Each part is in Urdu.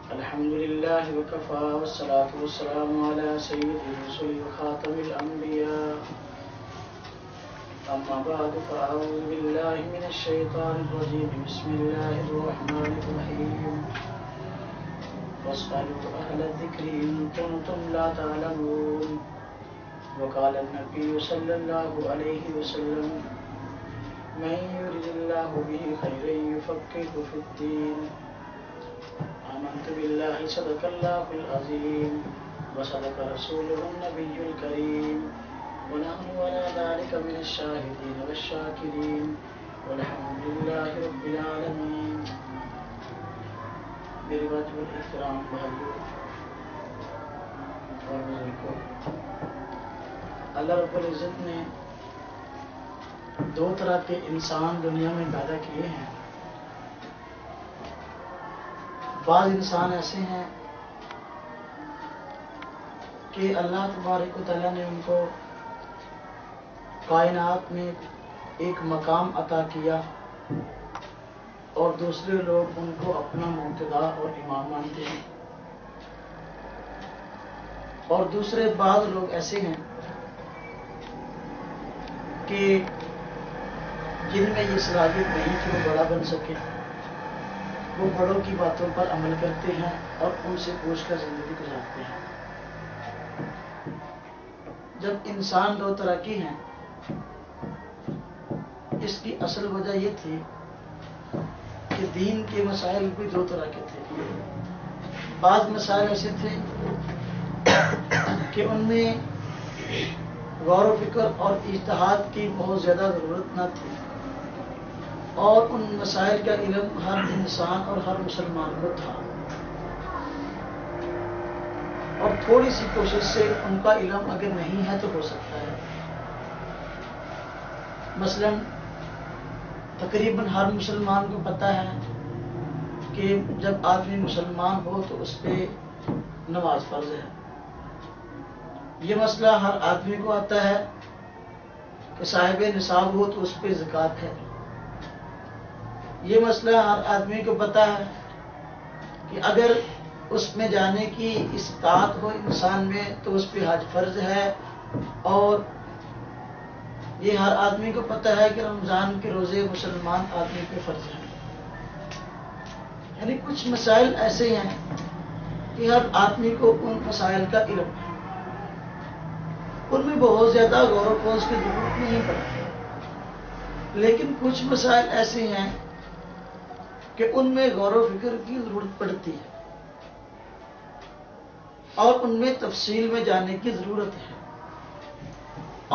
الحمد لله وكفى والصلاة والسلام على سيد الرسل وخاتم الأنبياء. أما بعد فأعوذ بالله من الشيطان الرجيم. بسم الله الرحمن الرحيم. واسألوا أهل الذكر إن كنتم لا تعلمون. وقال النبي صلى الله عليه وسلم: من يرد الله به خيرا يفقهه في الدين. آمنت بالله صدق الله العظيم وصدق رسوله النبي الكريم ونحن على ذلك من الشاهدين والشاكرين والحمد لله رب العالمين. میری بات احترام بھائیوں اور بزرگوں، اللہ رب العزت نے دو طرح کے انسان دنیا میں پیدا کیے ہیں. بعض انسان ایسے ہیں کہ اللہ تبارک و تعالیٰ نے ان کو کائنات میں ایک مقام عطا کیا اور دوسرے لوگ ان کو اپنا مقتدا اور امام مانتے ہیں. اور دوسرے بعض لوگ ایسے ہیں کہ جن میں یہ صلاحیت نہیں کہ وہ بڑا بن سکے. وہ بڑوں کی باتوں پر عمل کرتے ہیں اور ان سے پوچھ کر زندگی گزارتے ہیں. جب انسان دو طرح کے ہیں، اس کی اصل وجہ یہ تھی کہ دین کے مسائل بھی دو طرح کے تھے. بعض مسائل ایسے تھے کہ ان میں غور و فکر اور اجتہاد کی بہت زیادہ ضرورت نہ تھی، اور ان مسائل کا علم ہر انسان اور ہر مسلمان کو تھا، اور تھوڑی سی کوشش سے ان کا علم اگر نہیں ہے تو ہو سکتا ہے. مثلا تقریباً ہر مسلمان کو پتہ ہے کہ جب آدمی مسلمان ہو تو اس پہ نماز فرض ہے. یہ مسئلہ ہر آدمی کو آتا ہے کہ صاحب نصاب ہو تو اس پہ زکوٰۃ ہے. یہ مسئلہ ہر آدمی کو پتہ ہے کہ اگر اس میں جانے کی استطاعت ہو انسان میں تو اس پہ حج فرض ہے. اور یہ ہر آدمی کو پتہ ہے کہ رمضان کے روزے مسلمان آدمی پہ فرض ہیں. یعنی کچھ مسائل ایسے ہیں کہ ہر آدمی کو ان مسائل کا علم ہے. ان میں بہت زیادہ غور و خوض کی ضرورت نہیں پڑتی، لیکن کچھ مسائل ایسے ہیں کہ ان میں غور و فکر کی ضرورت پڑتی ہے اور ان میں تفصیل میں جانے کی ضرورت ہے،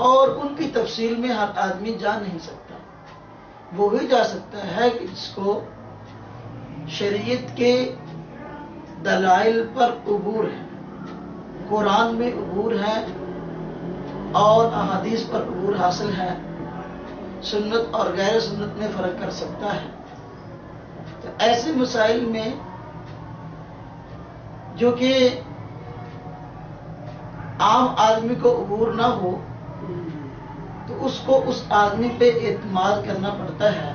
اور ان کی تفصیل میں ہر آدمی جا نہیں سکتا. وہی جا سکتا ہے کہ جس کو شریعت کے دلائل پر عبور ہے، قرآن میں عبور ہے اور احادیث پر عبور حاصل ہے، سنت اور غیر سنت میں فرق کر سکتا ہے. تو ایسے مسائل میں جو کہ عام آدمی کو عبور نہ ہو تو اس کو اس آدمی پہ اعتماد کرنا پڑتا ہے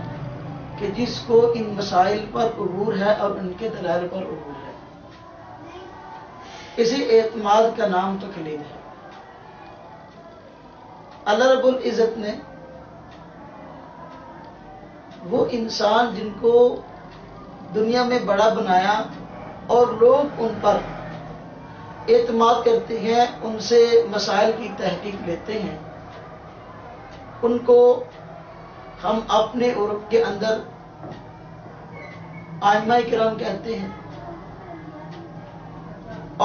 کہ جس کو ان مسائل پر عبور ہے اور ان کے دلائل پر عبور ہے. اسی اعتماد کا نام تقلید ہے. اللہ رب العزت نے وہ انسان جن کو دنیا میں بڑا بنایا اور لوگ ان پر اعتماد کرتے ہیں، ان سے مسائل کی تحقیق لیتے ہیں، ان کو ہم اپنے عرف کے اندر ائمہ کرام کہتے ہیں،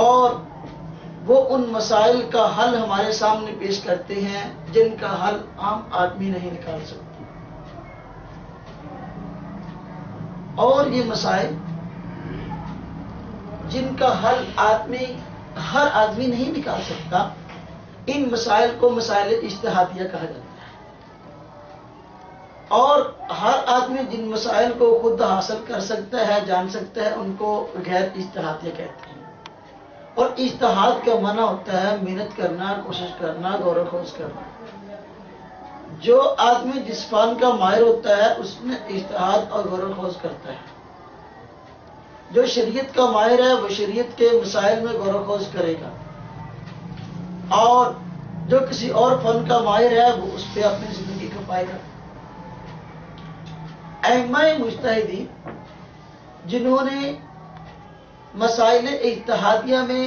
اور وہ ان مسائل کا حل ہمارے سامنے پیش کرتے ہیں جن کا حل عام آدمی نہیں نکال سکتا. اور یہ مسائل جن کا حل ہر آدمی نہیں نکال سکتا، ان مسائل کو مسائل اجتہادیہ کہا جاتا ہے. اور ہر آدمی جن مسائل کو خود حاصل کر سکتا ہے، جان سکتا ہے، ان کو غیر اجتہادیہ کہتے ہیں. اور اجتہاد کا معنی ہوتا ہے محنت کرنا، کوشش کرنا، غور و خوض کرنا. جو آدمی جس فن کا ماہر ہوتا ہے اس میں اجتہاد اور غور و خوض کرتا ہے. جو شریعت کا ماہر ہے وہ شریعت کے مسائل میں غور و خوض کرے گا، اور جو کسی اور فن کا ماہر ہے وہ اس پہ اپنی زندگی کھپائے گا۔ ائمہ مجتہدین جنہوں نے مسائل اجتہادیہ میں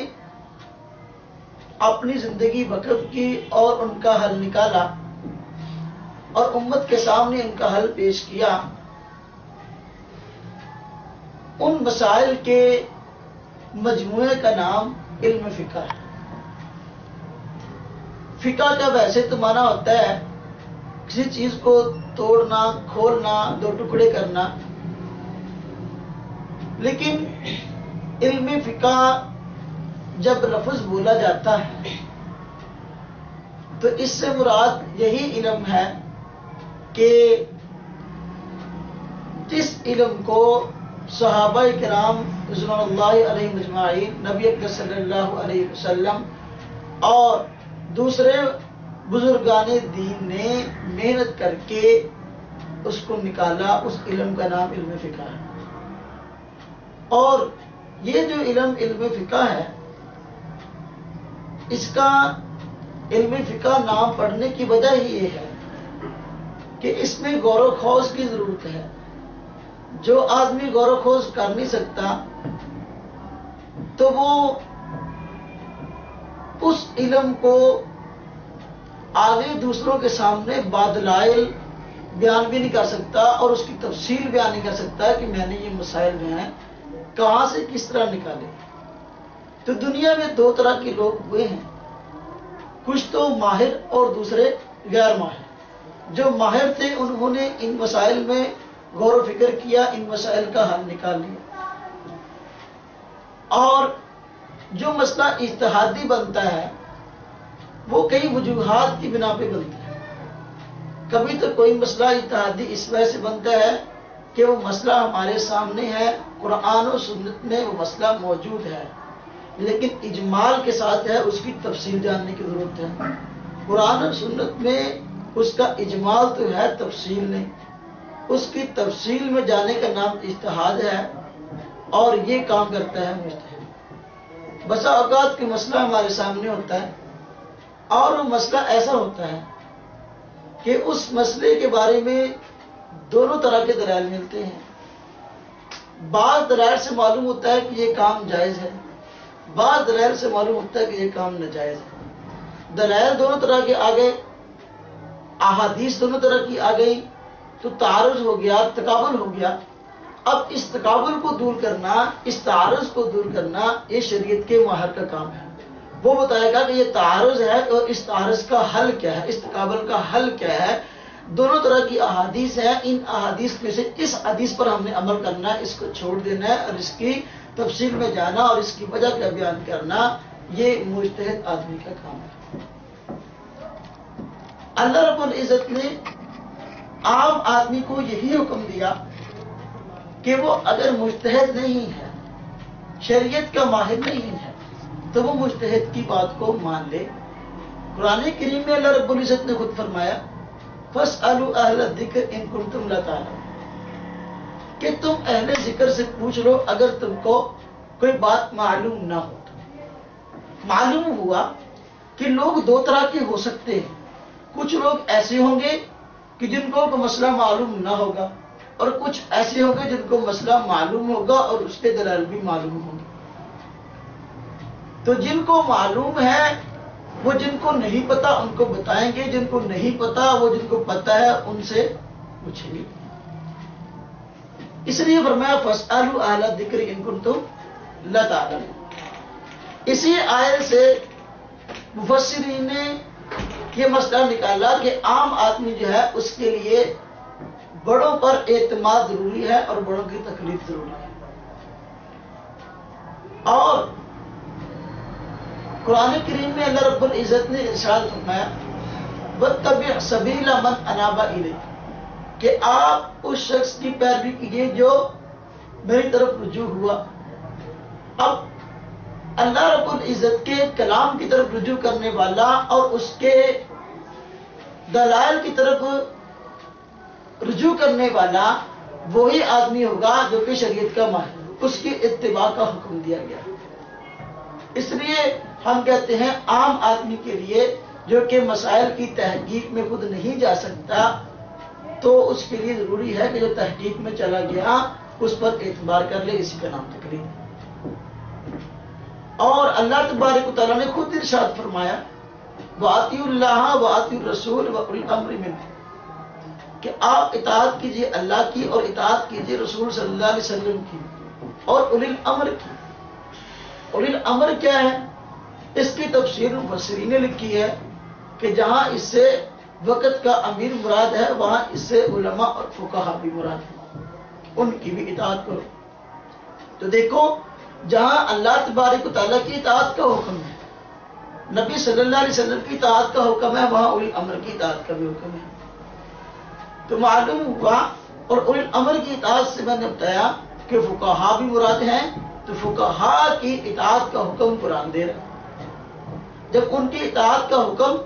اپنی زندگی وقف کی اور ان کا حل نکالا اور امت کے سامنے ان کا حل پیش کیا، ان مسائل کے مجموعے کا نام علم فقہ ہے۔ فقہ کا ویسے تو معنی ہوتا ہے کسی چیز کو توڑنا، کھولنا، دو ٹکڑے کرنا، لیکن علم فقہ جب لفظ بولا جاتا ہے تو اس سے مراد یہی علم ہے کہ جس علم کو صحابہ کرام رضوان اللہ علیہ مجمعین، نبی اکرم صلی اللہ علیہ وسلم اور دوسرے بزرگان دین نے محنت کر کے اس کو نکالا، اس علم کا نام علم فقہ ہے۔ اور یہ جو علم فقہ ہے، اس کا علم فقہ نام پڑھنے کی وجہ ہی یہ ہے کہ اس میں غور و خوض کی ضرورت ہے۔ جو آدمی غور و خوض کر نہیں سکتا تو وہ اس علم کو آگے دوسروں کے سامنے بادلائل بیان بھی نہیں کر سکتا اور اس کی تفصیل بیان نہیں کر سکتا کہ میں نے یہ مسائل جو ہیں کہاں سے کس طرح نکالے۔ تو دنیا میں دو طرح کے لوگ ہوئے ہیں، کچھ تو ماہر اور دوسرے غیر ماہر۔ جو ماہر تھے انہوں نے ان مسائل میں غور و فکر کیا، ان مسائل کا حل نکال لیا، اور جو مسئلہ اجتہادی بنتا ہے وہ کئی وجوہات کی بنا پہ بنتا ہے۔ کبھی تو کوئی مسئلہ اجتہادی اس وجہ سے بنتا ہے کہ وہ مسئلہ ہمارے سامنے ہے، قرآن و سنت میں وہ مسئلہ موجود ہے، لیکن اجمال کے ساتھ ہے، اس کی تفصیل جاننے کی ضرورت ہے۔ قرآن و سنت میں اس کا اجمال تو ہے، تفصیل نہیں۔ اس کی تفصیل میں جانے کا نام اجتہاد ہے، اور یہ کام کرتا ہے مجتہد۔ بسا اوقات کے مسئلہ ہمارے سامنے ہوتا ہے اور وہ مسئلہ ایسا ہوتا ہے کہ اس مسئلے کے بارے میں دونوں طرح کے دلائل ملتے ہیں۔ بعض دلائل سے معلوم ہوتا ہے کہ یہ کام جائز ہے، بعض دلائل سے معلوم ہوتا ہے کہ یہ کام ناجائز ہے۔ دلائل دونوں طرح کے آ گئے، احادیث دونوں طرح کی آ گئی، تو تعارض ہو گیا، تقابل ہو گیا۔ اب اس تقابل کو دور کرنا، اس تعارض کو دور کرنا، یہ شریعت کے ماہر کا کام ہے۔ وہ بتائے گا کہ یہ تعارض ہے اور اس تعارض کا حل کیا ہے، اس تقابل کا حل کیا ہے۔ دونوں طرح کی احادیث ہیں، ان احادیث میں سے اس حدیث پر ہم نے عمل کرنا ہے، اس کو چھوڑ دینا ہے، اور اس کی تفصیل میں جانا اور اس کی وجہ کا بیان کرنا، یہ مجتہد آدمی کا کام ہے۔ اللہ رب العزت نے عام آدمی کو یہی حکم دیا کہ وہ اگر مجتہد نہیں ہے، شریعت کا ماہر نہیں ہے، تو وہ مجتہد کی بات کو مان لے۔ قرآن کریم میں اللہ رب العزت نے خود فرمایا فَاسْأَلُوا أَهْلَ الذِّكْرِ إِن كُنتُمْ لَا تَعْلَمُونَ، کہ تم اہل ذکر سے پوچھ لو اگر تم کو کوئی بات معلوم نہ ہو تو۔ معلوم ہوا کہ لوگ دو طرح کے ہو سکتے ہیں، کچھ لوگ ایسے ہوں گے کہ جن کو مسئلہ معلوم نہ ہوگا، اور کچھ ایسے ہوں گے جن کو مسئلہ معلوم ہوگا اور اس کے دلائل بھی معلوم ہوں گے۔ تو جن کو معلوم ہے وہ جن کو نہیں پتا ان کو بتائیں گے، جن کو نہیں پتا وہ جن کو پتا ہے ان سے پوچھیں گے۔ اس لیے فرمایا فَاسْأَلُوا أَهْلَ الذِّكْرِ إِن كُنتُمْ لَا تَعْلَمُونَ۔ اسی آیت سے مفسرین نے یہ مسئلہ نکالا کہ عام آدمی جو ہے اس کے لیے بڑوں پر اعتماد ضروری ہے اور بڑوں کی تکلیف ضروری ہے۔ اور قرآن کریم میں اللہ رب العزت نے ارشاد فرمایا وَاتَّبِعْ سَبِيلَ مَنْ أَنَابَ إِلَيَّ، کہ آپ اس شخص کی پیروی کیجیے جو میری طرف رجوع ہوا۔ اب اللہ رب العزت کے کلام کی طرف رجوع کرنے والا اور اس کے دلائل کی طرف رجوع کرنے والا وہی آدمی ہوگا جو کہ شریعت کا ماہر ہوگا۔ اس کی اتباع کا حکم دیا گیا. اس لیے ہم کہتے ہیں عام آدمی کے لیے جو کہ مسائل کی تحقیق میں خود نہیں جا سکتا، تو اس کے لیے ضروری ہے کہ جو تحقیق میں چلا گیا اس پر اعتبار کر لے. اسی کا نام تقلید. اور اللہ تبارک و تعالیٰ نے خود ارشاد فرمایا وَأَطِيعُوا اللَّهَ وَأَطِيعُوا الرَّسُولَ وَأُولِي الْأَمْرِ مِنْكُمْ، کہ آپ اطاعت کیجئے اللہ کی اور اطاعت کیجئے رسول صلی اللہ علیہ وسلم کی اور اولی الامر کی. اولی الامر کیا ہے؟ اس کی تفسیر مفسرین نے لکھی ہے کہ جہاں اس سے وقت کا امیر مراد ہے وہاں اس سے علماء اور فقہا بھی مراد ہے، ان کی بھی اطاعت کرو. تو دیکھو جہاں اللہ تبارک و تعالیٰ کی اطاعت کا حکم ہے، نبی صلی اللہ علیہ وسلم کی اطاعت کا حکم ہے، وہاں اولی الامر کی اطاعت کا بھی حکم ہے. تو معلوم ہوا، اور اولی الامر کی اطاعت سے میں نے بتایا کہ فقہا بھی مراد ہیں، تو فقہا کی اطاعت کا حکم قرآن دے رہا ہے. جب ان کی اطاعت کا حکم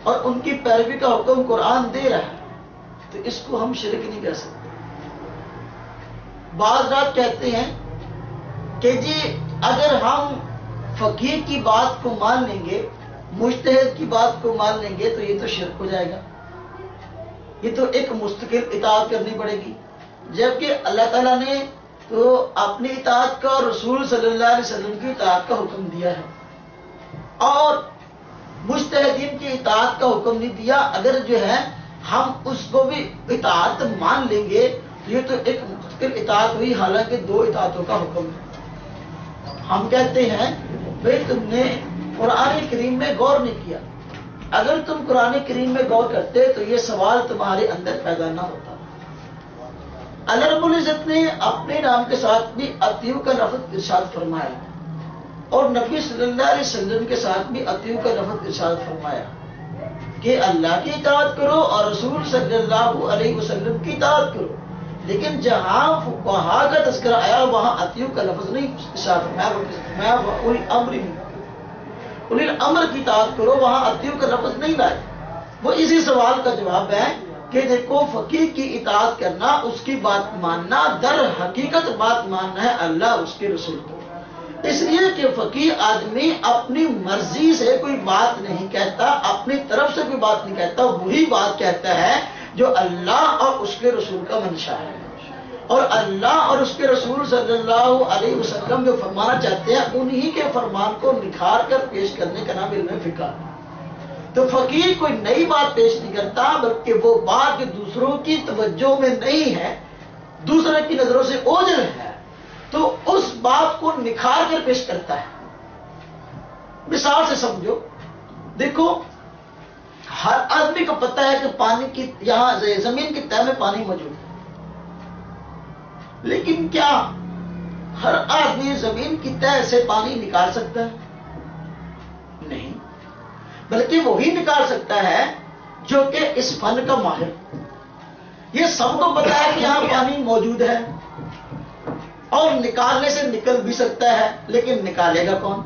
اور ان کی پیروی کا حکم قرآن دے رہا ہے تو اس کو ہم شرک نہیں کہہ سکتے. بعض رات کہتے ہیں کہ جی اگر ہم فقیر کی بات کو مان لیں گے، مجتہد کی بات کو مان لیں گے تو یہ تو شرک ہو جائے گا، یہ تو ایک مستقل اطاعت کرنی پڑے گی. جبکہ اللہ تعالیٰ نے تو اپنی اطاعت کا اور رسول صلی اللہ علیہ وسلم کی اطاعت کا حکم دیا ہے، اور مجتہدین کی اطاعت کا حکم نہیں دیا. اگر جو ہے ہم اس کو بھی اطاعت مان لیں گے تو یہ تو ایک مستقل اطاعت ہوئی، حالانکہ دو اطاعتوں کا حکم ہے. ہم کہتے ہیں بھئی تم نے قرآن کریم میں غور نہیں کیا. اگر تم قرآن کریم میں غور کرتے تو یہ سوال تمہارے اندر پیدا نہ ہوتا. اللہ رب العزت نے اپنے نام کے ساتھ بھی اطیعوا کا لفظ ارشاد فرمایا، اور نبی صلی اللہ علیہ وسلم کے ساتھ بھی اطیعوا کا لفظ ارشاد فرمایا کہ اللہ کی اطاعت کرو اور رسول صلی اللہ علیہ وسلم کی اطاعت کرو. لیکن جہاں فقہا کا تذکرہ آیا وہاں اطیعوا کا لفظ نہیں ارشاد فرمایا، اولی الامر نہیں، اولی الامر کی اطاعت کرو، وہاں اطیعوا کا لفظ نہیں لائے. وہ اسی سوال کا جواب ہے کہ دیکھو فقیر کی اطاعت کرنا، اس کی بات ماننا، در حقیقت بات ماننا ہے اللہ اس کے رسول کو. اس لیے کہ فقیر آدمی اپنی مرضی سے کوئی بات نہیں کہتا، اپنی طرف سے کوئی بات نہیں کہتا، وہی بات کہتا ہے جو اللہ اور اس کے رسول کا منشا ہے. اور اللہ اور اس کے رسول صلی اللہ علیہ وسلم جو فرمانا چاہتے ہیں انہی کے فرمان کو نکھار کر پیش کرنے کا نام علم فقہ. تو فقیر کوئی نئی بات پیش نہیں کرتا، بلکہ وہ بات جو دوسروں کی توجہ میں نہیں ہے، دوسرے کی نظروں سے اوجھل ہے، تو اس بات کو نکھار کر پیش کرتا ہے. مثال سے سمجھو، دیکھو ہر آدمی کو پتہ ہے کہ پانی کی یہاں زمین کی تہ میں پانی موجود ہے، لیکن کیا ہر آدمی زمین کی تہ سے پانی نکال سکتا ہے؟ نہیں، بلکہ وہی نکال سکتا ہے جو کہ اس فن کا ماہر. یہ سب کو پتہ ہے کہ یہاں پانی موجود ہے اور نکالنے سے نکل بھی سکتا ہے، لیکن نکالے گا کون؟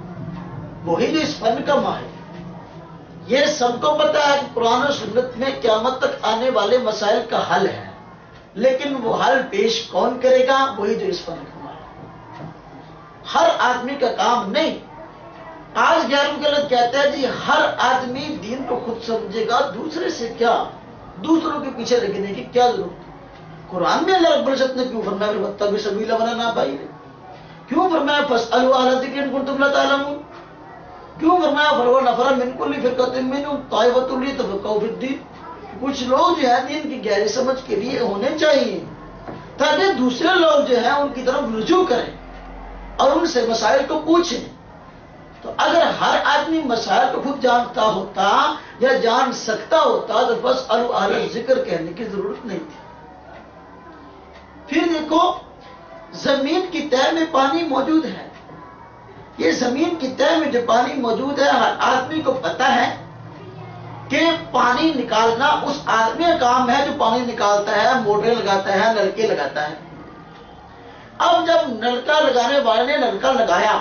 وہی جو اس فن کا ماہر. یہ سب کو پتہ ہے کہ قرآن و سنت میں قیامت تک آنے والے مسائل کا حل ہے، لیکن وہ حل پیش کون کرے گا؟ وہی جو اس فن کا ماہر. ہر آدمی کا کام نہیں. آج غیروں غلط کہتا ہے جی ہر آدمی دین کو خود سمجھے گا، دوسرے سے کیا، دوسروں کے پیچھے لگنے کی کیا ضرورت ہے؟ قرآن میں اللہ رب العزت نے کیوں فرمایا وَاتَّبِعْ سَبِيلَ مَنْ أَنَابَ إِلَيْهِ؟ کیوں فرمایا فَاسْأَلُوا أَهْلَ الذِّكْرِ إِن كُنتُمْ لَا تَعْلَمُونَ؟ کیوں فرمایا فَلَوْلَا نَفَرَ مِنْ كُلِّ فِرْقَةٍ مِّنْهُمْ طَائِفَةٌ لِيَتَفَقَّهُوا فِي الدِّينِ. کچھ لوگ جو ہے دین کی گہری سمجھ کے لیے ہونے چاہیے تاکہ دوسرے لوگ جو ہیں ان کی طرف رجوع کریں اور ان سے مسائل کو پوچھیں. تو اگر ہر آدمی مسائل کو خود جانتا ہوتا یا جان سکتا ہوتا تو بس اہل ذکر کہنے کی ضرورت نہیں تھی. پھر دیکھو زمین کی تہ میں پانی موجود ہے. یہ زمین کی تہ میں جو پانی موجود ہے ہر آدمی کو پتہ ہے کہ پانی نکالنا اس آدمی کا کام ہے جو پانی نکالتا ہے، موٹر لگاتا ہے، نلکے لگاتا ہے. اب جب نلکا لگانے والے نے نلکا لگایا،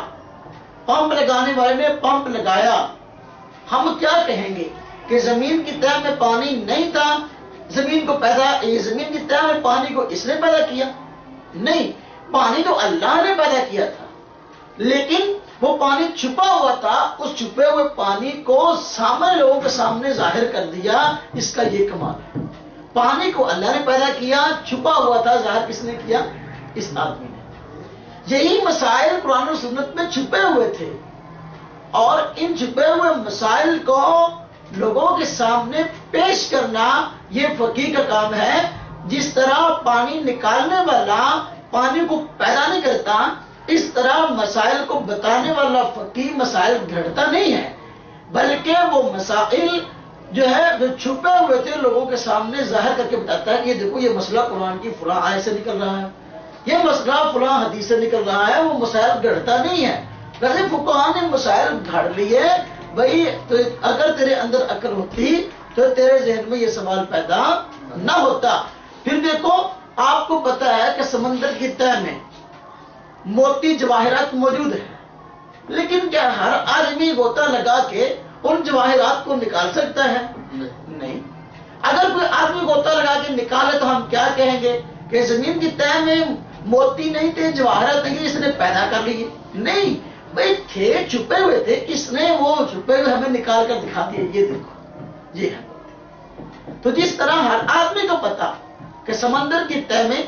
پمپ لگانے والے نے پمپ لگایا، ہم کیا کہیں گے کہ زمین کی تہ میں پانی نہیں تھا، زمین کی تہ میں پانی کو اس نے پیدا کیا؟ نہیں، پانی تو اللہ نے پیدا کیا تھا، لیکن وہ پانی چھپا ہوا تھا، اس چھپے ہوئے پانی کو سامنے لوگوں کے سامنے ظاہر کر دیا، اس کا یہ کمال ہے۔ پانی کو اللہ نے پیدا کیا، چھپا ہوا تھا، ظاہر کس نے کیا؟ اس آدمی نے۔ یہی مسائل قرآن و سنت میں چھپے ہوئے تھے، اور ان چھپے ہوئے مسائل کو لوگوں کے سامنے پیش کرنا یہ فقیہ کا کام ہے۔ جس طرح پانی نکالنے والا پانی کو پیدا نہیں کرتا، اس طرح مسائل کو بتانے والا فقیہ مسائل گھڑتا نہیں ہے، بلکہ وہ مسائل جو ہے جو چھپے ہوئے تھے لوگوں کے سامنے ظاہر کر کے بتاتا ہے کہ یہ دیکھو، یہ مسئلہ قرآن کی فلاں آیت سے نکل رہا ہے، یہ مسئلہ فلاں حدیث سے نکل رہا ہے۔ وہ مسائل گھڑتا نہیں ہے۔ ویسے فقہاء نے مسائل گھڑ لیے، بھائی تو اگر تیرے اندر عقل ہوتی تو تیرے ذہن میں یہ سوال پیدا نہ ہوتا۔ پھر دیکھو، آپ کو پتا ہے کہ سمندر کی تہ میں موتی جواہرات موجود ہیں، لیکن کیا ہر آدمی غوطہ لگا کے ان جواہرات کو نکال سکتا ہے؟ نہیں۔ اگر کوئی آدمی غوطہ لگا کے نکالے تو ہم کیا کہیں گے کہ زمین کی تہ میں موتی نہیں تھے، جواہرات نہیں تھے، اس نے پیدا کر لیے؟ نہیں بھائی، تھے، چھپے ہوئے تھے، اس نے وہ چھپے ہوئے ہمیں نکال کر دکھا دیا، یہ دیکھو یہ ہے۔ تو جس طرح ہر آدمی کو پتا کہ سمندر کی تہ میں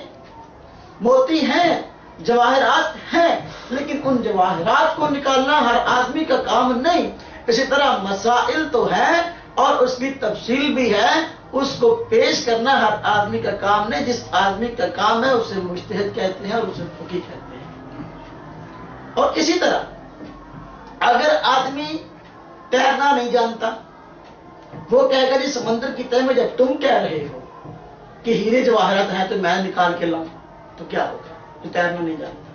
موتی ہیں، جواہرات ہیں، لیکن ان جواہرات کو نکالنا ہر آدمی کا کام نہیں۔ اسی طرح مسائل تو ہے اور اس کی تفصیل بھی ہے، اس کو پیش کرنا ہر آدمی کا کام نہیں۔ جس آدمی کا کام ہے اسے مجتہد کہتے ہیں اور اسے فقیہ کہتے ہیں۔ اور اسی طرح اگر آدمی تیرنا نہیں جانتا، وہ کہے گا جی سمندر کی تہ میں جب تم کہہ رہے ہو کہ ہیرے جواہرات ہیں تو میں نکال کے لاؤں، تو کیا ہوگا؟ جو تیرنا نہیں جانتا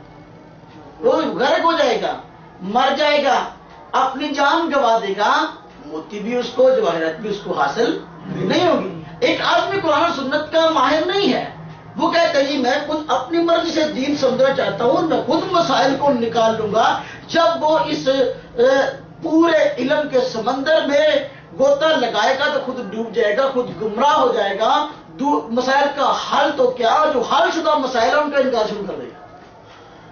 وہ غرق ہو جائے گا، مر جائے گا، اپنی جان گوا دے گا، موتی بھی اس کو، جواہرات بھی اس کو حاصل نہیں ہوگی۔ ایک آدمی قرآن و سنت کا ماہر نہیں ہے، وہ کہتا ہے جی میں خود اپنی مرضی سے دین سمجھنا چاہتا ہوں، میں خود مسائل کو نکال لوں گا۔ جب وہ اس پورے علم کے سمندر میں غوطہ لگائے گا تو خود ڈوب جائے گا، خود گمراہ ہو جائے گا۔ مسائل کا حل تو کیا، جو حل شدہ مسائل ہیں ان کا انکار شروع کر دے گا۔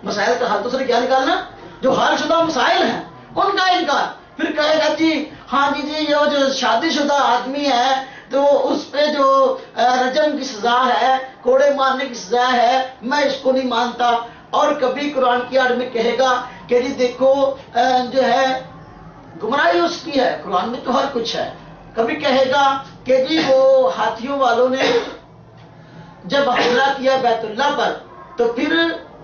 مسائل کا حل تو صرف کیا نکالنا؟ جو حل شدہ مسائل ہیں ان کا انکار۔ پھر کہے گا جی ہاں جی یہ جو شادی شدہ آدمی ہے تو اس پہ جو رجم کی سزا ہے، کوڑے مارنے کی سزا ہے، میں اس کو نہیں مانتا۔ اور کبھی قرآن کی آڑ میں کہے گا کہ جی دیکھو جو ہے گمراہی اس کی ہے، قرآن میں تو ہر کچھ ہے۔ کبھی کہے گا کہ جی وہ ہاتھیوں والوں نے جب حملہ کیا بیت اللہ پر تو پھر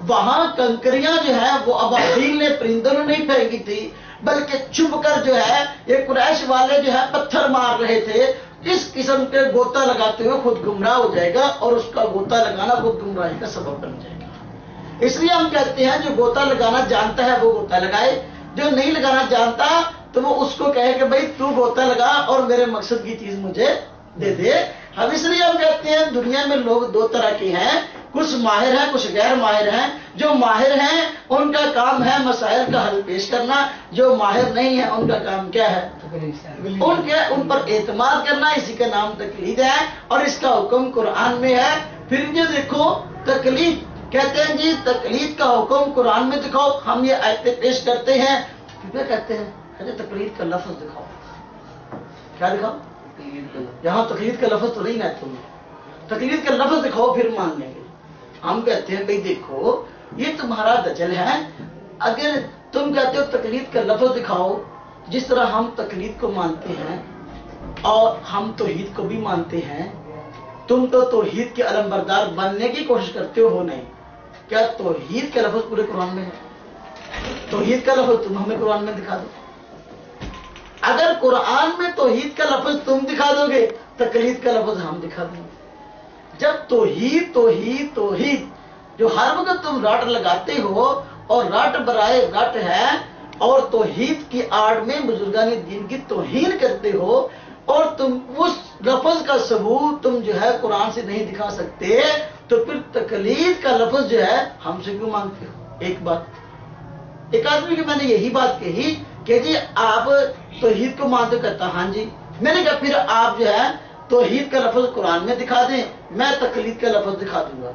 وہاں کنکریاں جو ہے وہ ابابیل نے، پرندوں نے نہیں پھینکی تھی، بلکہ چھپ کر جو ہے یہ قریش والے جو ہے پتھر مار رہے تھے۔ اس قسم کے غوطہ لگاتے ہوئے خود گمراہ ہو جائے گا، اور اس کا غوطہ لگانا خود گمراہی کا سبب بن جائے گا۔ اس لیے ہم کہتے ہیں جو غوطہ لگانا جانتا ہے وہ غوطہ لگائے، جو نہیں لگانا جانتا تو وہ اس کو کہے کہ بھائی تو غوطہ لگا اور میرے مقصد کی چیز مجھے دے دے۔ ہم اس لیے ہم کہتے ہیں دنیا میں لوگ دو طرح کے ہیں، کچھ ماہر ہیں، کچھ غیر ماہر ہیں۔ جو ماہر ہیں ان کا کام ہے مسائل کا حل پیش کرنا، جو ماہر نہیں ہے ان کا کام کیا ہے؟ ان پر اعتماد کرنا، اسی کا نام تقلید ہے، اور اس کا حکم قرآن میں ہے۔ پھر یہ دیکھو تقلید کہتے ہیں جی تقلید کا حکم قرآن میں دکھاؤ، ہم یہ آیتیں پیش کرتے ہیں، پھر کہتے ہیں تقلید کا لفظ دکھاؤ۔ کیا دکھاؤ؟ یہاں تقلید کا لفظ تو نہیں ہے، تمہیں تقلید کا لفظ دکھاؤ پھر مان لیں گے۔ ہم کہتے ہیں بھئی دیکھو یہ تمہارا دجل ہے، اگر تم کہتے ہو تقلید کا لفظ دکھاؤ، جس طرح ہم تقلید کو مانتے ہیں اور ہم توحید کو بھی مانتے ہیں، تم تو توحید کے علمبردار بننے کی کوشش کرتے ہو نہیں، کیا توحید کا لفظ پورے قرآن میں ہے؟ توحید کا لفظ تم ہمیں قرآن میں دکھا دو۔ اگر قرآن میں توحید کا لفظ تم دکھا دو گے، تقلید کا لفظ ہم دکھا دیں گے۔ جب توحید توحید توحید جو ہر وقت تم رٹ لگاتے ہو، اور رٹ برائے رٹ ہے، اور توحید کی آڑ میں بزرگان دین کی توہین کرتے ہو، اور تم اس لفظ کا ثبوت تم جو ہے قرآن سے نہیں دکھا سکتے، تو پھر تقلید کا لفظ جو ہے ہم سے کیوں مانگتے ہو؟ ایک بات، ایک آدمی کی میں نے یہی بات کہی کہ جی آپ توحید کو مانتے، کرتا ہاں جی، میں نے کہا پھر آپ جو ہے توحید کا لفظ قرآن میں دکھا دیں، میں تقلید کا لفظ دکھا دوں گا۔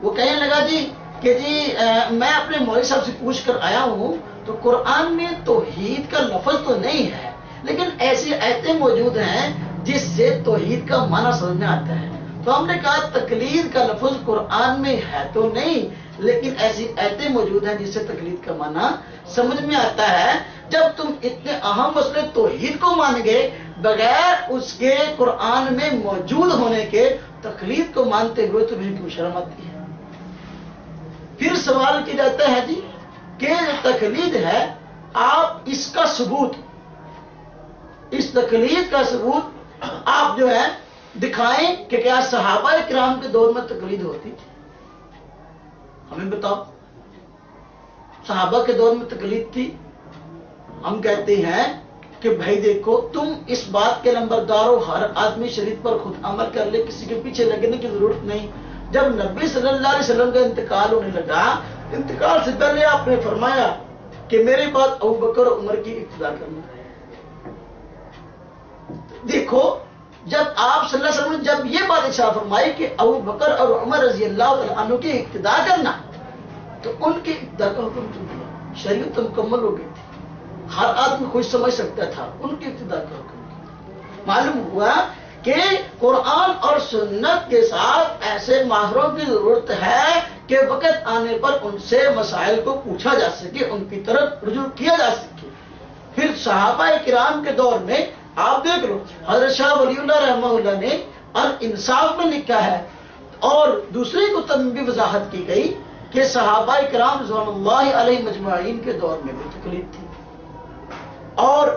وہ کہنے لگا جی کہ جی میں اپنے مولوی صاحب سے پوچھ کر آیا ہوں تو قرآن میں توحید کا لفظ تو نہیں ہے، لیکن ایسی آیتیں موجود ہیں جس سے توحید کا معنی سمجھ میں آتا ہے۔ تو ہم نے کہا تقلید کا لفظ قرآن میں ہے تو نہیں، لیکن ایسی آیتیں موجود ہیں جس سے تقلید کا معنی سمجھ میں آتا ہے۔ جب تم اتنے اہم مسئلے توحید کو مان گے بغیر اس کے قرآن میں موجود ہونے کے، تقلید کو مانتے ہوئے تمہیں کیوں شرم آتی ہے؟ پھر سوال کیا جاتا ہے جی کہ تقلید ہے، آپ اس کا ثبوت، اس تقلید کا ثبوت آپ جو ہے دکھائیں کہ کیا صحابہ کرام کے دور میں تقلید ہوتی تھی؟ ہمیں بتاؤ، صحابہ کے دور میں تقلید تھی؟ ہم کہتے ہیں کہ بھائی دیکھو، تم اس بات کے نمبردار ہو، ہر آدمی شریعت پر خود عمل کر لے، کسی کے پیچھے لگنے کی ضرورت نہیں۔ جب نبی صلی اللہ علیہ وسلم کا انتقال ہونے لگا، انتقال سے پہلے آپ نے فرمایا کہ میرے بعد ابو بکر اور عمر کی اقتدا کرنا۔ دیکھو، جب آپ صلی اللہ علیہ وسلم نے جب یہ بات ارشاد فرمائی کہ ابو بکر اور عمر رضی اللہ تعالیٰ عنہ کی اقتدا کرنا، تو ان کی اقتدا کا حکم کیوں دیا؟ شریعت تو مکمل ہو گئی تھی، ہر آدمی خوش سمجھ سکتا تھا، ان کی اقتدا کا حکم دیا۔ معلوم ہوا کہ قرآن اور سنت کے ساتھ ایسے ماہروں کی ضرورت ہے کہ وقت آنے پر ان سے مسائل کو پوچھا جا سکے، ان کی طرف رجوع کیا جا سکے۔ پھر صحابہ کرام کے دور میں آپ دیکھ لو، حضرت شاہ ولی اللہ رحمہ اللہ نے الانصاف میں لکھا ہے، اور دوسری کتب میں بھی وضاحت کی گئی کہ صحابہ کرام رضوان اللہ علیہ مجمعین کے دور میں بھی تقلید تھی، اور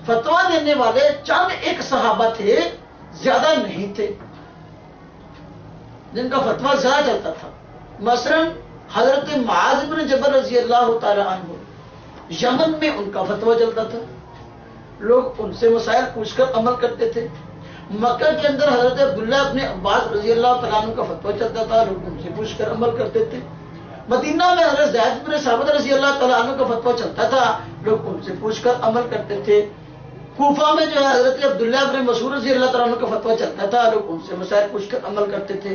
فتویٰ دینے والے چند ایک صحابہ تھے، زیادہ نہیں تھے جن کا فتویٰ زیادہ چلتا تھا۔ مثلا حضرت معاذ بن جبل رضی اللہ تعالی عنہ، یمن میں ان کا فتویٰ چلتا تھا، لوگ ان سے مسائل پوچھ کر عمل کرتے تھے۔ مکہ کے اندر حضرت عبداللہ ابن عباس رضی اللہ تعالیٰ عنہ کا فتویٰ چلتا تھا، لوگ ان سے پوچھ کر عمل کرتے تھے۔ مدینہ میں حضرت زید بن ثابت رضی اللہ تعالیٰ عنہ کا فتویٰ چلتا تھا، لوگ ان سے پوچھ کر عمل کرتے تھے۔ کوفہ میں جو ہے حضرت عبداللہ ابن مسعود رضی اللہ تعالیٰ عنہ کا فتویٰ چلتا تھا، لوگ ان سے مسائل پوچھ کر عمل کرتے تھے۔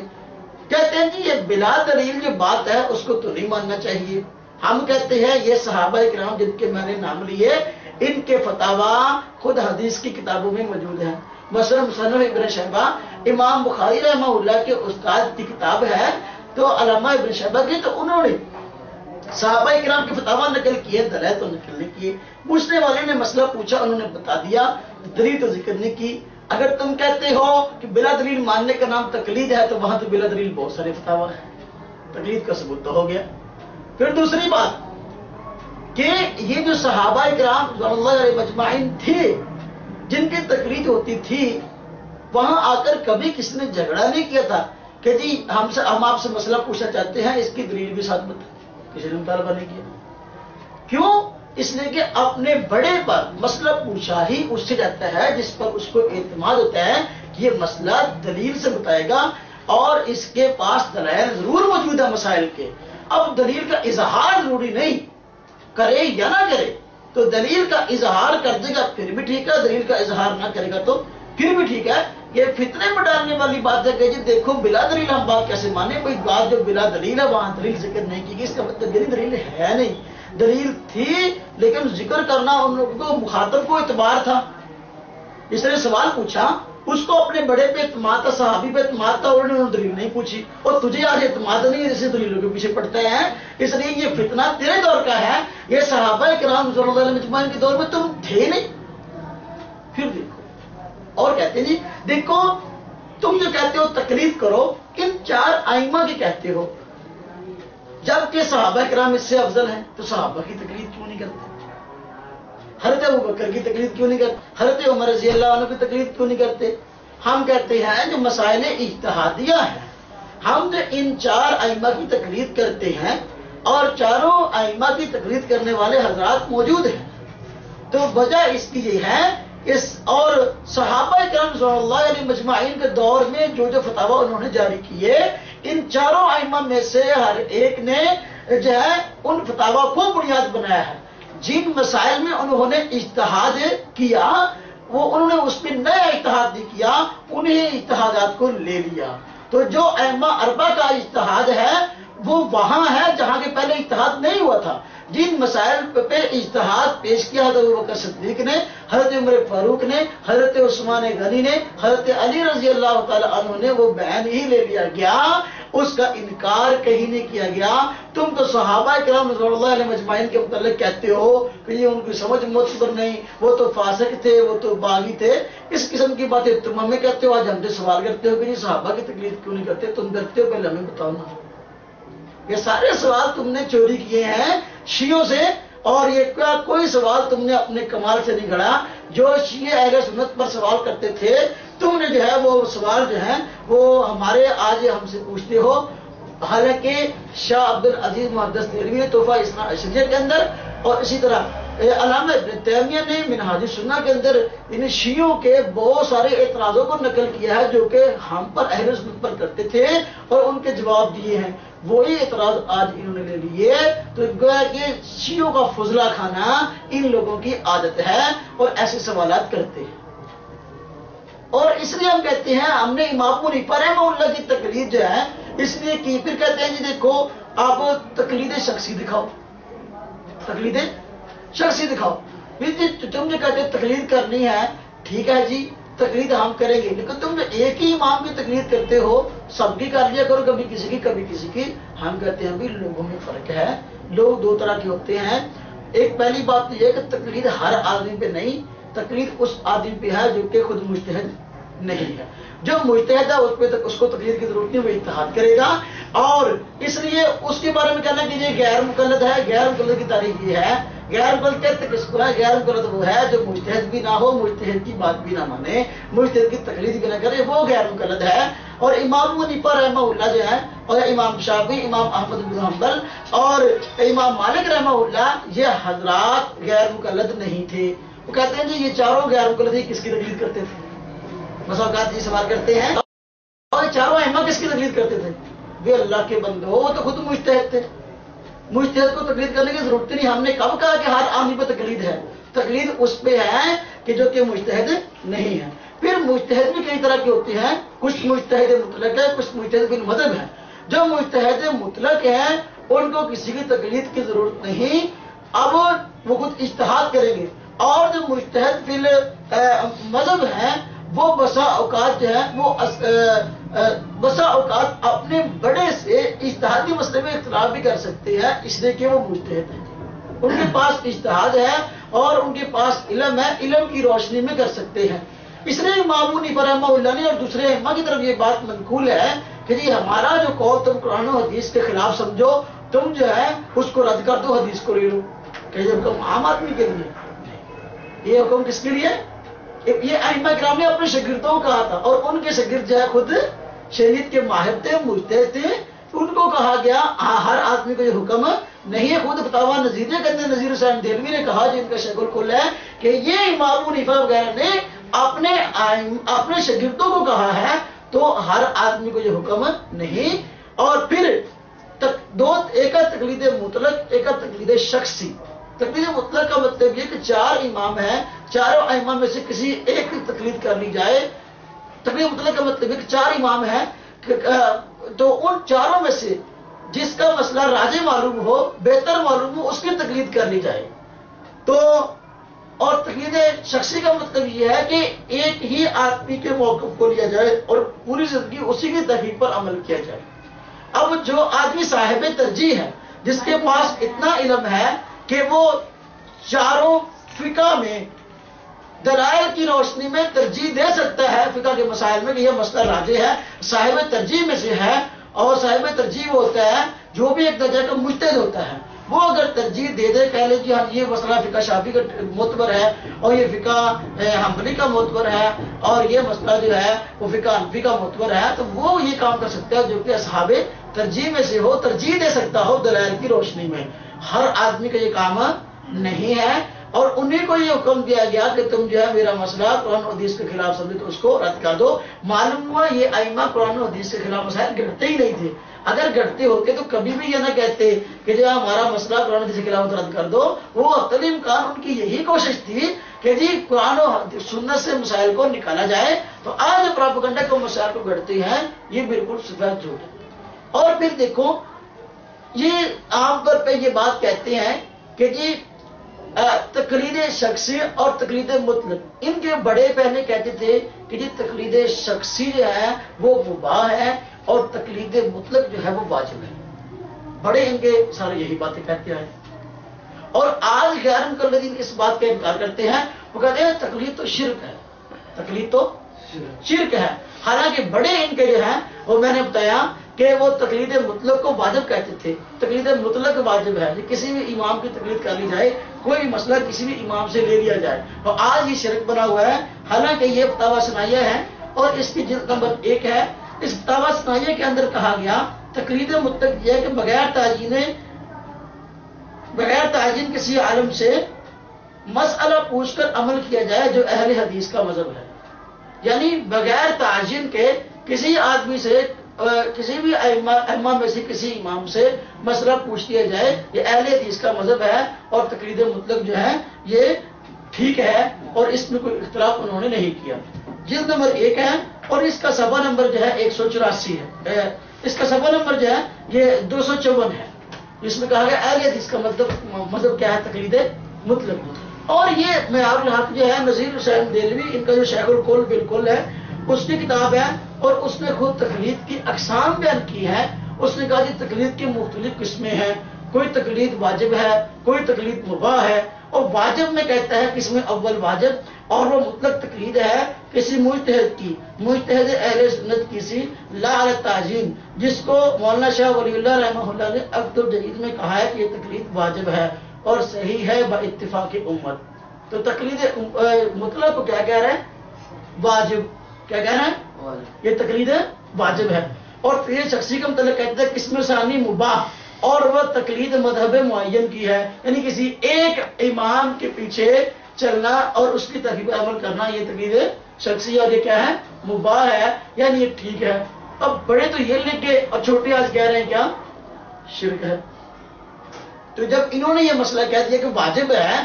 کہتے ہیں جی یہ بلا دلیل جو بات ہے اس کو تو نہیں ماننا چاہیے۔ ہم کہتے ہیں یہ صحابہ کرام جن کے میں نے نام لیے، ان کے فتاوا خود حدیث کی کتابوں میں موجود ہیں۔ مثلا مصنف ابن شیبہ، امام بخاری رحمہ اللہ کے استاد کی کتاب ہے، تو علامہ ابن شیبہ کی، تو انہوں نے صحابہ کرام کے فتاوا نقل کیے، دلائل تو نقل نہیں کیے۔ پوچھنے والے نے مسئلہ پوچھا، انہوں نے بتا دیا، دلیل تو ذکر نہیں کی۔ اگر تم کہتے ہو کہ بلا دلیل ماننے کا نام تقلید ہے، تو وہاں تو بلا دلیل بہت سارے فتاوا ہیں، تقلید کا ثبوت تو ہو گیا۔ پھر دوسری بات کہ یہ جو صحابہ کرام رضوان اللہ علیہ مجمعین تھے جن کی تقلید ہوتی تھی، وہاں آ کر کبھی کسی نے جھگڑا نہیں کیا تھا کہ جی ہم آپ سے مسئلہ پوچھنا چاہتے ہیں، اس کی دلیل بھی ساتھ بتائیں، کسی نے مطالبہ نہیں کیا۔ کیوں؟ اس لیے کہ اپنے بڑے پر مسئلہ پوچھا ہی اس سے جاتا ہے جس پر اس کو اعتماد ہوتا ہے کہ یہ مسئلہ دلیل سے بتائے گا، اور اس کے پاس دلائل ضرور موجود ہے مسائل کے۔ اب دلیل کا اظہار ضروری نہیں، کرے یا نہ کرے، تو دلیل کا اظہار کر دے گا پھر بھی ٹھیک ہے، دلیل کا اظہار نہ کرے گا تو پھر بھی ٹھیک ہے۔ یہ فتنے میں ڈالنے والی بات ہے کہ جی دیکھو بلا دلیل ہم بات کیسے مانے، کوئی بات جو بلا دلیل ہے وہاں دلیل ذکر نہیں کی گئی، اس کا مطلب دلیل ہے نہیں، دلیل تھی لیکن ذکر کرنا ان لوگوں کو مخاطب کو اعتبار تھا۔ اس نے سوال پوچھا، اس کو اپنے بڑے پہ اعتماد تھا، صحابی پہ اعتماد تھا، اور انہوں نے دلیل نہیں پوچھی، اور تجھے آج اعتماد نہیں ہے جیسے دلیلوں کے پیچھے پڑتے ہیں۔ اس لیے یہ فتنہ تیرے دور کا ہے، یہ صحابہ کرام رضوان اللہ علیہ مجمعین کے دور میں تم تھے نہیں۔ پھر دیکھو اور کہتے ہیں جی دیکھو تم جو کہتے ہو تقلید کرو، ان چار ائمہ کی کہتے ہو، جبکہ صحابہ کرام اس سے افضل ہیں، تو صحابہ کی تقلید کیوں نہیں کرتے؟ حضرت ابو بکر کی تقلید کیوں نہیں کرتے؟ حضرت عمر رضی اللہ عنہ کی تقلید کیوں نہیں کرتے؟ ہم کہتے ہیں جو مسائل اجتہادیہ ہیں، ہم جو ان چار ائمہ کی تقلید کرتے ہیں اور چاروں ائمہ کی تقلید کرنے والے حضرات موجود ہیں، تو وجہ اس کی یہ ہے اور صحابہ کرام رضوان اللہ علیہ مجمعین کے دور میں جو فتاوا انہوں نے جاری کیے، ان چاروں ائمہ میں سے ہر ایک نے جو ہے ان فتاوا کو بنیاد بنایا ہے۔ جن مسائل میں انہوں نے اجتہاد کیا، وہ انہوں نے اس میں نیا اجتہاد نہیں کیا، انہیں اجتہادات کو لے لیا۔ تو جو ائمہ اربعہ کا اجتہاد ہے وہ وہاں ہے جہاں کے پہلے اجتہاد نہیں ہوا تھا. جن مسائل پہ اجتہاد پیش کیا حضرت ابوبکر صدیق نے، حضرت عمر فاروق نے، حضرت عثمان غنی نے، حضرت علی رضی اللہ تعالی عنہ نے، وہ بیان ہی لے لیا گیا، اس کا انکار کہیں نہیں کیا گیا. تم تو صحابہ کرام رضوان اللہ علیہ مجمعین کے متعلق کہتے ہو کہ یہ ان کی سمجھ معتبر نہیں، وہ تو فاسق تھے، وہ تو باغی تھے، اس قسم کی باتیں تم ہمیں کہتے ہو. آج ہم سے سوال کرتے ہو کہ یہ صحابہ کی تقلید کیوں نہیں کرتے؟ تم ڈرتے ہو؟ پہلے ہمیں بتاؤ نا. یہ سارے سوال تم نے چوری کیے ہیں شیعوں سے، اور یہ کوئی سوال تم نے اپنے کمال سے نہیں گھڑا. جو شیعہ اہل سنت پر سوال کرتے تھے، تم نے جو ہے وہ سوال جو ہے وہ ہمارے آج ہم سے پوچھتے ہو. حالانکہ شاہ عبد العزیز محدث دہلوی نے تحفہ اثنا عشریہ کے اندر، اور اسی طرح علامہ ابن تیمیہ نے منہاج السنہ کے اندر ان شیعوں کے بہت سارے اعتراضوں کو نقل کیا ہے جو کہ ہم پر اہل سنت پر کرتے تھے، اور ان کے جواب دیے ہیں. وہی اعتراض آج انہوں نے لے لیے. تو گویا کہ شیعوں کا فضلہ کھانا ان لوگوں کی عادت ہے اور ایسے سوالات کرتے ہیں. اور اس لیے ہم کہتے ہیں ہم نے امام ابو حنیفہ رحمہ اللہ کی تقلید جو ہے اس لیے کی. پھر کہتے ہیں جی دیکھو آپ تقلید شخصی دکھاؤ، تقلید شخصی دکھاؤ. تم جو کہتے تقلید کرنی ہے، ٹھیک ہے جی تقلید ہم کریں گے، لیکن تم جو ایک ہی امام کی تقلید کرتے ہو، سب کی کر لیا کرو، کبھی کسی کی کبھی کسی کی. ہم کہتے ہیں بھی لوگوں میں فرق ہے. لوگ دو طرح کے ہوتے ہیں. ایک پہلی بات تو یہ کہ تقلید ہر آدمی پہ نہیں، تقلید اس آدمی پہ ہے جو کہ خود مجتہد نہیں ہے. جو مجتہد ہے اس کو تقلید کی ضرورت نہیں، وہ اجتہاد کرے گا. اور اس لیے اس کے بارے میں کہنا کہ یہ غیر مقلد ہے. غیر مقلد کی تعریف یہ ہے، غیر مقلد کہتے کس کو ہے؟ غیر مقلد وہ ہے جو مجتہد بھی نہ ہو، مجتہد کی بات بھی نہ مانے، مجتہد کی تقلید بھی نہ کرے، وہ غیر مقلد ہے. اور امام ابو حنیفہ رحمہ اللہ جو ہے، اور امام شافعی، امام احمد بن حنبل اور امام مالک رحمہ اللہ، یہ حضرات غیر مقلد نہیں تھے. وہ کہتے ہیں جی یہ چاروں غیر مقلد ہی کس کی تقلید کرتے تھے؟ مساوقات یہ سوال کرتے ہیں، اور چاروں ائمہ کس کی تقلید کرتے تھے؟ وہ اللہ کے بندے ہو، وہ تو خود مجتہد تھے. مجتہد کو تقلید کرنے کی ضرورت نہیں. ہم نے کب کہا کہ ہر آدمی پہ تقلید ہے؟ تقلید اس پہ ہے کہ جو کہ مجتہد نہیں ہے. پھر مجتہد بھی کئی طرح کے ہوتے ہیں. کچھ مجتہد مطلق ہے، کچھ مجتہد بالمذہب ہے. جو مجتہد مطلق ہیں ان کو کسی کی تقلید کی ضرورت نہیں، اب وہ خود اجتہاد کریں گے. اور جو مجتہد مذہب ہیں وہ بسا اوقات جو ہے وہ بسا اوقات اپنے بڑے سے اجتہادی مسئلے میں اختلاف بھی کر سکتے ہیں، اس لیے کہ وہ مجتہد ہیں. ان کے پاس اجتہاد ہے اور ان کے پاس علم ہے، علم کی روشنی میں کر سکتے ہیں. اس لیے امام ابو حنیفہ رحمہ اللہ نے اور دوسرے ائمہ کی طرف یہ بات منقول ہے کہ جی ہمارا جو قول تم قرآن و حدیث کے خلاف سمجھو، تم جو ہے اس کو رد کر دو، حدیث کو لے لو. کہ یہ حکم عام آدمی کے لیے، یہ حکم کس کے لیے؟ یہ ائمہ کرام نے اپنے شاگردوں کو کہا تھا، اور ان کے شاگرد جو ہے خود شریعت کے ماہر تھے، مجتہد تھے. ان کو کہا گیا ہر آدمی کو یہ حکم نہیں ہے. خود فتاویٰ نظیریہ کے اندر نذیر حسین دہلوی نے کہا، جن کا شیخ الکل ہے، کہ یہ امام ابو حنیفہ وغیرہ نے اپنے شاگردوں کو کہا ہے، تو ہر آدمی کو یہ حکم نہیں. اور پھر ایک تقلید مطلق، ایک تقلید شخصی. تقلید مطلق کا مطلب یہ کہ چار امام ہیں، چاروں ائمہ میں سے کسی ایک کی تقلید کر لی جائے. تقلید مطلق کا مطلب یہ کہ چار امام ہیں تو ان چاروں میں سے جس کا مسئلہ راجح معلوم ہو، بہتر معلوم ہو، اس کی تقلید کر لی جائے. تو اور تقلید شخصی کا مطلب یہ ہے کہ ایک ہی آدمی کے موقف کو لیا جائے اور پوری زندگی اسی کی تحقیق پر عمل کیا جائے. اب جو آدمی صاحب ترجیح ہے، جس کے پاس اتنا علم ہے کہ وہ چاروں فقہ میں دلائل کی روشنی میں ترجیح دے سکتا ہے فقہ کے مسائل میں کہ یہ مسئلہ راجح ہے، صاحب ترجیح میں سے ہے. اور صاحب ترجیح وہ ہوتا ہے جو بھی ایک درجہ کا مجتہد ہوتا ہے. وہ اگر ترجیح دے دے، کہہ لے کہ ہم یہ مسئلہ فقہ شافعی کا معتبر ہے اور یہ فقہ حنبلی کا معتبر ہے اور یہ مسئلہ جو ہے وہ فقہ حنفی کا معتبر ہے، تو وہ یہ کام کر سکتا ہے جو کہ اصحاب ترجیح میں سے ہو، ترجیح دے سکتا ہو دلائل کی روشنی میں. ہر آدمی کا یہ کام نہیں ہے. اور انہیں کو یہ حکم دیا گیا کہ تم جو ہے میرا مسئلہ قرآن و حدیث کے خلاف سمجھے تو اس کو رد کر دو. معلوم ہوا یہ ائمہ قرآن و حدیث کے خلاف مسائل گھڑتے ہی نہیں تھے. اگر گھڑتے ہوتے تو کبھی بھی یہ نہ کہتے کہ جو ہمارا مسئلہ قرآن و حدیث کے خلاف رد کر دو. وہ اقل امکان ان کی یہی کوشش تھی کہ جی قرآن و سنت سے مسائل کو نکالا جائے. تو آج پراپیگنڈا کو مسائل کو گھڑتے ہیں، یہ بالکل صفحہ جھوٹ ہے. اور پھر دیکھو یہ عام طور پہ یہ بات کہتے ہیں کہ جی تقلید شخصی اور تقلید مطلق، ان کے بڑے پہلے کہتے تھے کہ جی تقلید شخصی جو ہے وہ مباح ہے اور تقلید مطلق جو ہے وہ واجب ہے. بڑے ان کے سارے یہی باتیں کہتے ہیں. اور آج غیر مقلدین اس بات کا انکار کرتے ہیں، وہ کہتے ہیں تقلید تو شرک ہے، تقلید تو شرک ہے. حالانکہ بڑے ان کے جو ہیں وہ میں نے بتایا کہ وہ تقلید مطلق کو واجب کہتے تھے. تقلید مطلق واجب ہے، کسی بھی امام کی تقلید کر لی جائے، کوئی مسئلہ کسی بھی امام سے لے لیا جائے، اور آج یہ شرک بنا ہوا ہے. حالانکہ یہ فتاوی ثنائیہ ہے اور اس کی جلد نمبر 1 ہے. اس فتاوی ثنائیہ کے اندر کہا گیا تقلید مطلق یہ ہے کہ بغیر تعین کسی عالم سے مسئلہ پوچھ کر عمل کیا جائے جو اہل حدیث کا مذہب ہے. یعنی بغیر تعین کے کسی آدمی سے، کسی بھی ائمہ میں سے کسی امام سے مسئلہ پوچھ لیا جائے، یہ اہل حدیث کا مذہب ہے اور تقلید مطلق جو ہے یہ ٹھیک ہے اور اس میں کوئی اختلاف انہوں نے نہیں کیا. جلد نمبر 1 ہے اور اس کا صفحہ نمبر جو ہے 184 ہے. اس کا صفحہ نمبر جو ہے یہ 254 ہے. اس میں کہا گیا اہل حدیث کا مذہب کیا ہے؟ تقلید مطلق. اور یہ معیار الحق جو ہے نذیر حسین دہلوی، ان کا جو شیخ القول بالکل ہے، اس کی کتاب ہے اور اس نے خود تقلید کی اقسام بیان کی ہے. اس نے کہا کہ تقلید کی مختلف قسمیں ہیں، کوئی تقلید واجب ہے، کوئی تقلید مباح ہے. اور واجب میں کہتا ہے قسم اول واجب، اور وہ مطلق تقلید ہے کسی مجتہد کی، مجتہد اہل سنت کسی لا علی تعظیم، جس کو مولانا شاہ ولی اللہ رحمہ اللہ نے عقد الجدید میں کہا ہے کہ یہ تقلید واجب ہے اور صحیح ہے با اتفاق امت. تو تقلید مطلق کو کیا کہہ رہے ہیں؟ واجب. کیا کہہ رہے ہیں؟ یہ تقلید واجب ہے. اور یہ شخصی کا مطلب کہتے ہیں قسم ثانی مباح، اور وہ تقلید مذہب معین کی ہے، یعنی کسی ایک امام کے پیچھے چلنا اور اس کی ترغیب عمل کرنا، یہ تقلید شخصی اور یہ کیا ہے؟ مباح ہے، یعنی یہ ٹھیک ہے. اب بڑے تو یہ لکھ کے اور چھوٹے آج کہہ رہے ہیں کیا؟ شرک ہے. تو جب انہوں نے یہ مسئلہ کہہ دیا کہ واجب ہے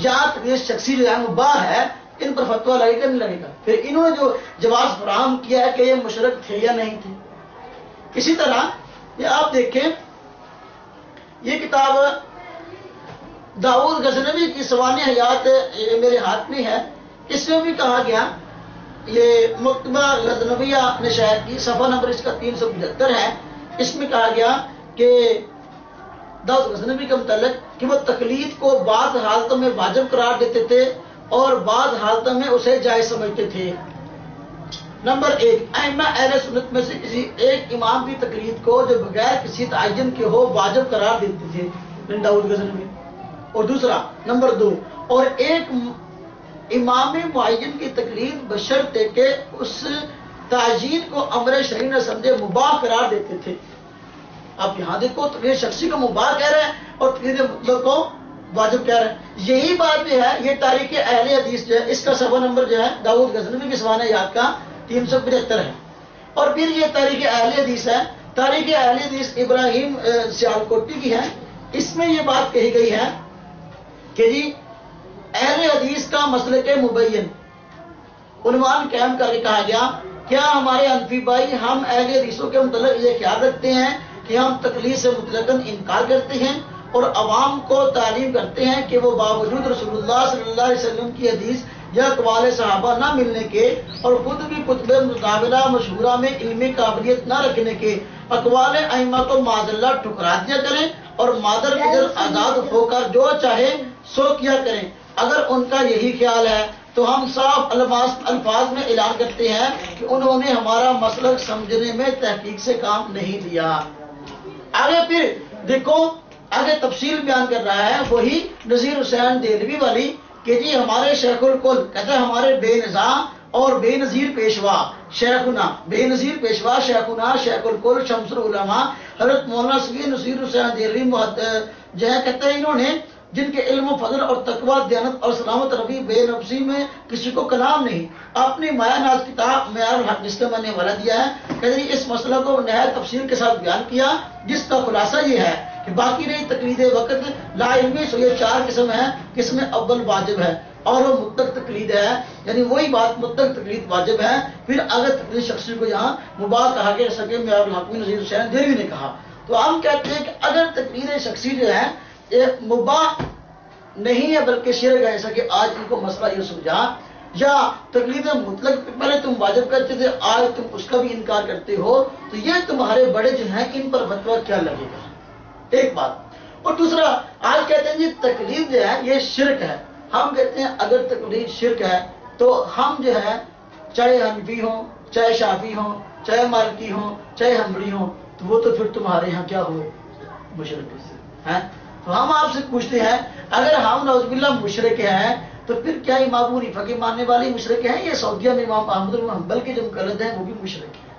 یا تقلید شخصی جو ہے مباح ہے، ان پر فتویٰ لگے گا نہیں لگے گا؟ پھر انہوں نے جو جواز فراہم کیا ہے کہ یہ مشرک تھے یا نہیں تھے. اسی طرح یہ آپ دیکھیں، یہ کتاب داؤد غزنوی کی سوانح حیات میرے ہاتھ میں ہے. اس میں بھی کہا گیا، یہ مکتبہ غزنویہ نے شائع کی، صفحہ نمبر اس کا 375 ہے. اس میں کہا گیا کہ داؤد غزنوی کا متعلق کہ وہ تقلید کو بعض حالتوں میں واجب قرار دیتے تھے اور بعض حالتوں میں اسے جائز سمجھتے تھے. نمبر 1، ائمہ اہل سنت میں سے کسی ایک امام کی تقلید کو جو بغیر کسی تعین کے ہو واجب قرار دیتے تھے داؤد غزنوی. اور دوسرا نمبر 2، اور ایک امام معین کی تقلید بشرطے کہ اس تعین کو امر شرعی نہ سمجھے مباح قرار دیتے تھے. آپ یہاں دیکھو تقلید شخصی کو مباح کہہ رہے ہیں اور تقلید مطلق کو واجب کہہ رہے ہیں. یہی بات جو ہے یہ تاریخ اہل حدیث جو ہے اس کا صفحہ نمبر جو ہے داؤد غزنوی کی سوانح حیات کا 375 ہے. اور پھر یہ تاریخ اہل حدیث ہے، تاریخ اہل حدیث ابراہیم سیالکوٹی کی ہے. اس میں یہ بات کہی گئی ہے کہ جی اہل حدیث کا مسلک مبین، عنوان قائم کر کے کہا گیا، کیا ہمارے حنفی بھائی ہم اہل حدیثوں کے متعلق یہ خیال رکھتے ہیں کہ ہم تقلید سے مطلقاً انکار کرتے ہیں اور عوام کو تعلیم کرتے ہیں کہ وہ باوجود رسول اللہ صلی اللہ علیہ وسلم کی حدیث یا اقوال صحابہ نہ ملنے کے اور خود بھی کتب متداولہ مشہورہ میں علمی قابلیت نہ رکھنے کے اقوال ائمہ کو معاذ اللہ ٹھکرا دیا کریں اور مادر پدر آزاد ہو کر جو چاہے سو کیا کریں؟ اگر ان کا یہی خیال ہے تو ہم صاف الفاظ میں اعلان کرتے ہیں کہ انہوں نے ہمارا مسلک سمجھنے میں تحقیق سے کام نہیں لیا. آگے پھر دیکھو آگے تفصیل بیان کر رہا ہے وہی نذیر حسین دہلوی والی کہ جی ہمارے شیخ القل کہتے ہیں ہمارے بے نظا اور بے نظیر پیشوا شیخنا، بے نظیر پیشوا شیخنا شیخ القل شمس العلماء حضرت مولانا سید نذیر حسین دہلوی جو ہے کہتے ہیں انہوں نے جن کے علم و فضل اور تقوی دیانت اور سلامت روی بے نفسی میں کسی کو کلام نہیں، اپنی مایا ناز کتاب معیار الحق جس کا میں نے حوالہ دیا ہے، کہتے ہیں اس مسئلہ کو نہایت تفصیل کے ساتھ بیان کیا، جس کا خلاصہ یہ ہے کہ باقی رہی تقلید وقت لا علمی سو یہ 4 قسم ہے. قسم اول واجب ہے اور وہ مطلق تقلید ہے، یعنی وہی بات مطلق تقلید واجب ہے. پھر اگر تقلید شخصی کو یہاں مباح کہا گیا جیسا کہ معیار الحق نذیر حسین دہلوی نے کہا. تو ہم کہتے ہیں کہ اگر تقلید شخصی جو ہے یہ مباح نہیں ہے بلکہ شرک ہے، جیسا کہ آج ان کو مسئلہ یہ سمجھا، یا تقلید مطلق پہلے تم واجب کرتے تھے آج تم اس کا بھی انکار کرتے ہو، تو یہ تمہارے بڑے جو ہیں ان پر فتویٰ کیا لگے گا، ایک بات۔ اور دوسرا آج کہتے ہیں جی تقلید جو ہے یہ شرک ہے، ہم کہتے ہیں اگر تقلید شرک ہے تو ہم جو ہے چاہے حنفی ہوں، چاہے شافعی ہوں، چاہے مالکی ہوں، چاہے حنبلی ہوں، تو وہ تو پھر تمہارے ہاں کیا ہوئے، مشرک ہیں۔ تو ہم آپ سے پوچھتے ہیں اگر ہم نعوذ باللہ مشرک ہیں تو پھر کیا امام ابو حنیفہ کے ماننے والے مشرک ہیں؟ یہ سعودیہ میں امام احمد بن حنبل کے جو مقلد ہیں وہ بھی مشرک ہیں،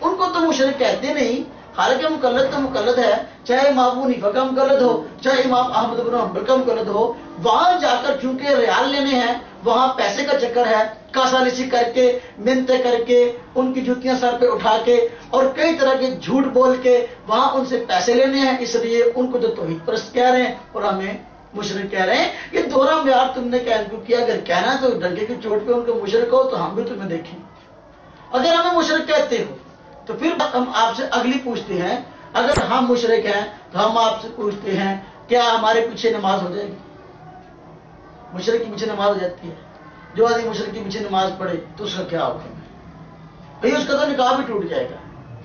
ان کو تو مشرک کہتے نہیں، حالانکہ مقلد تو مقلد ہے، چاہے امام ابو حنیفہ کا مقلد ہو چاہے امام احمد بن حنبل کا مقلد ہو، وہاں جا کر چونکہ ریال لینے ہیں، وہاں پیسے کا چکر ہے، کاسالسی کر کے، منتیں کر کے، ان کی جوتیاں سر پہ اٹھا کے اور کئی طرح کے جھوٹ بول کے وہاں ان سے پیسے لینے ہیں، اس لیے ان کو تو توحید پرست کہہ رہے ہیں اور ہمیں مشرک کہہ رہے ہیں۔ یہ دورہ معیار تم نے کیا، اگر کہنا ہے تو ڈنڈے کی چوٹ پہ ان کو مشرک ہو تو ہم بھی تمہیں دیکھیں، اگر ہمیں مشرک کہتے ہو تو پھر ہم آپ سے اگلی پوچھتے ہیں، اگر ہم مشرک ہیں تو ہم آپ سے پوچھتے ہیں کیا ہمارے پیچھے نماز ہو جائے گی؟ مشرک کے پیچھے نماز ہو جاتی ہے، جو آدمی مشرک کے پیچھے نماز پڑھے تو اس کا کیا حکم ہے؟ بھئی اس کا تو نکاح بھی ٹوٹ جائے گا،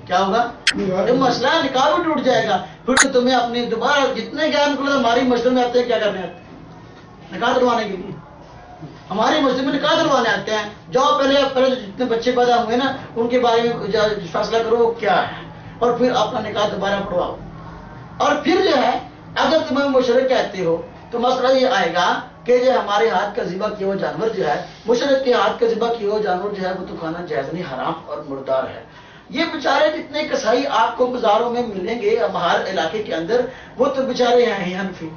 کیا ہوگا؟ یہ مسئلہ نکاح بھی ٹوٹ جائے گا، پھر تو تمہیں اپنے دوبارہ جتنے گیان کو ہماری مسجد میں آتے ہیں کیا کرنے آتے ہیں؟ نکاح کروانے کے لیے ہماری مسجد میں نکاح کروانے آتے ہیں، جاؤ پہلے جتنے بچے پیدا ہوئے نا ان کے بارے میں فیصلہ کرو وہ کیا ہے، اور پھر اپنا نکاح دوبارہ پڑھواؤ۔ اور پھر جو ہے اگر تمہیں مشرک کہتے ہو تو مسئلہ یہ آئے گا کہ جو ہمارے ہاتھ کا ذبح کیا ہوا جانور جو ہے، مشرک کے ہاتھ کا ذبح کیا ہوا جانور جو ہے وہ تو کھانا جائز نہیں، حرام اور مردار ہے۔ یہ بیچارے جتنے کسائی آپ کو بازاروں میں ملیں گے ہمارے علاقے کے اندر، وہ تو بیچارے ہیں ہی حنفی،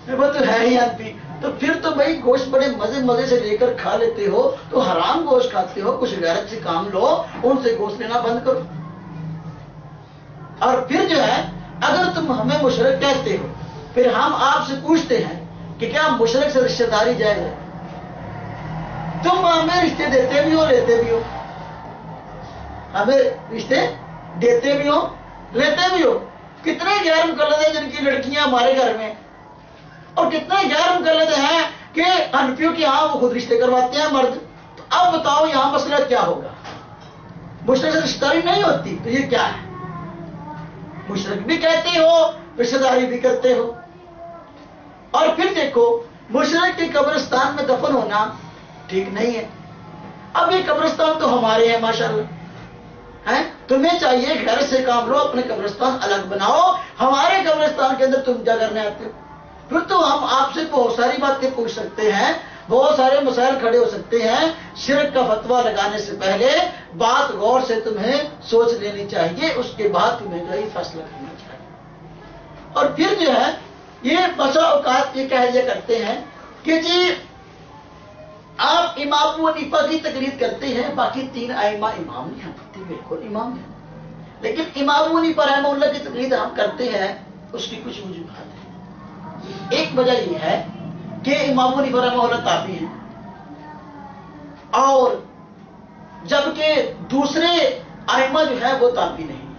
وہ تو ہے ہی حنفی، تو پھر تو بھائی گوشت بڑے مزے سے لے کر کھا لیتے ہو تو حرام گوشت کھاتے ہو، کچھ غیرت سے کام لو، ان سے گوشت لینا بند کرو۔ اور پھر جو ہے اگر تم ہمیں مشرک کہتے ہو پھر ہم آپ سے پوچھتے ہیں کہ کیا مشرک سے رشتہ داری جائز ہے؟ تم ہمیں رشتے دیتے بھی ہو لیتے بھی ہو، ہمیں رشتے دیتے بھی ہو لیتے بھی ہو، کتنے غیر مقلد ہیں جن کی لڑکیاں ہمارے گھر میں، اور کتنے غیر مقلد ہیں کہ حنفیوں کے ہاں وہ خود رشتے کرواتے ہیں مرد۔ تو اب بتاؤ یہاں مسئلہ کیا ہوگا؟ مشرک سے رشتہ داری نہیں ہوتی تو یہ کیا ہے؟ مشرک بھی کہتے ہو، رشتہ داری بھی کرتے ہو۔ اور پھر دیکھو مشرک کے قبرستان میں دفن ہونا ٹھیک نہیں ہے۔ اب یہ قبرستان تو ہمارے ہیں ماشاءاللہ، ہیں تمہیں چاہیے گھر سے کام لو، اپنے قبرستان الگ بناؤ، ہمارے قبرستان کے اندر تم کیا کرنے آتے ہو؟ پھر تو ہم آپ سے بہت ساری باتیں پوچھ سکتے ہیں، بہت سارے مسائل کھڑے ہو سکتے ہیں، شرک کا فتویٰ لگانے سے پہلے بات غور سے تمہیں سوچ لینی چاہیے، اس کے بعد تمہیں جو فیصلہ کرنا چاہیے۔ اور پھر جو ہے یہ بسا اوقات یہ کہہ کرتے ہیں کہ جی آپ امام ابو حنیفہ کی تقلید کرتے ہیں، باقی تین ائمہ امام نہیں ہیں، بالکل امام ہیں، لیکن امام ابو حنیفہ رحمہ اللہ کی تقلید ہم کرتے ہیں، اس کی کچھ وجوہات ہیں۔ ایک وجہ یہ ہے کہ امام ابو حنیفہ رحمہ اللہ تابعی ہیں، اور جبکہ دوسرے ائمہ جو ہے وہ تابعی نہیں ہیں،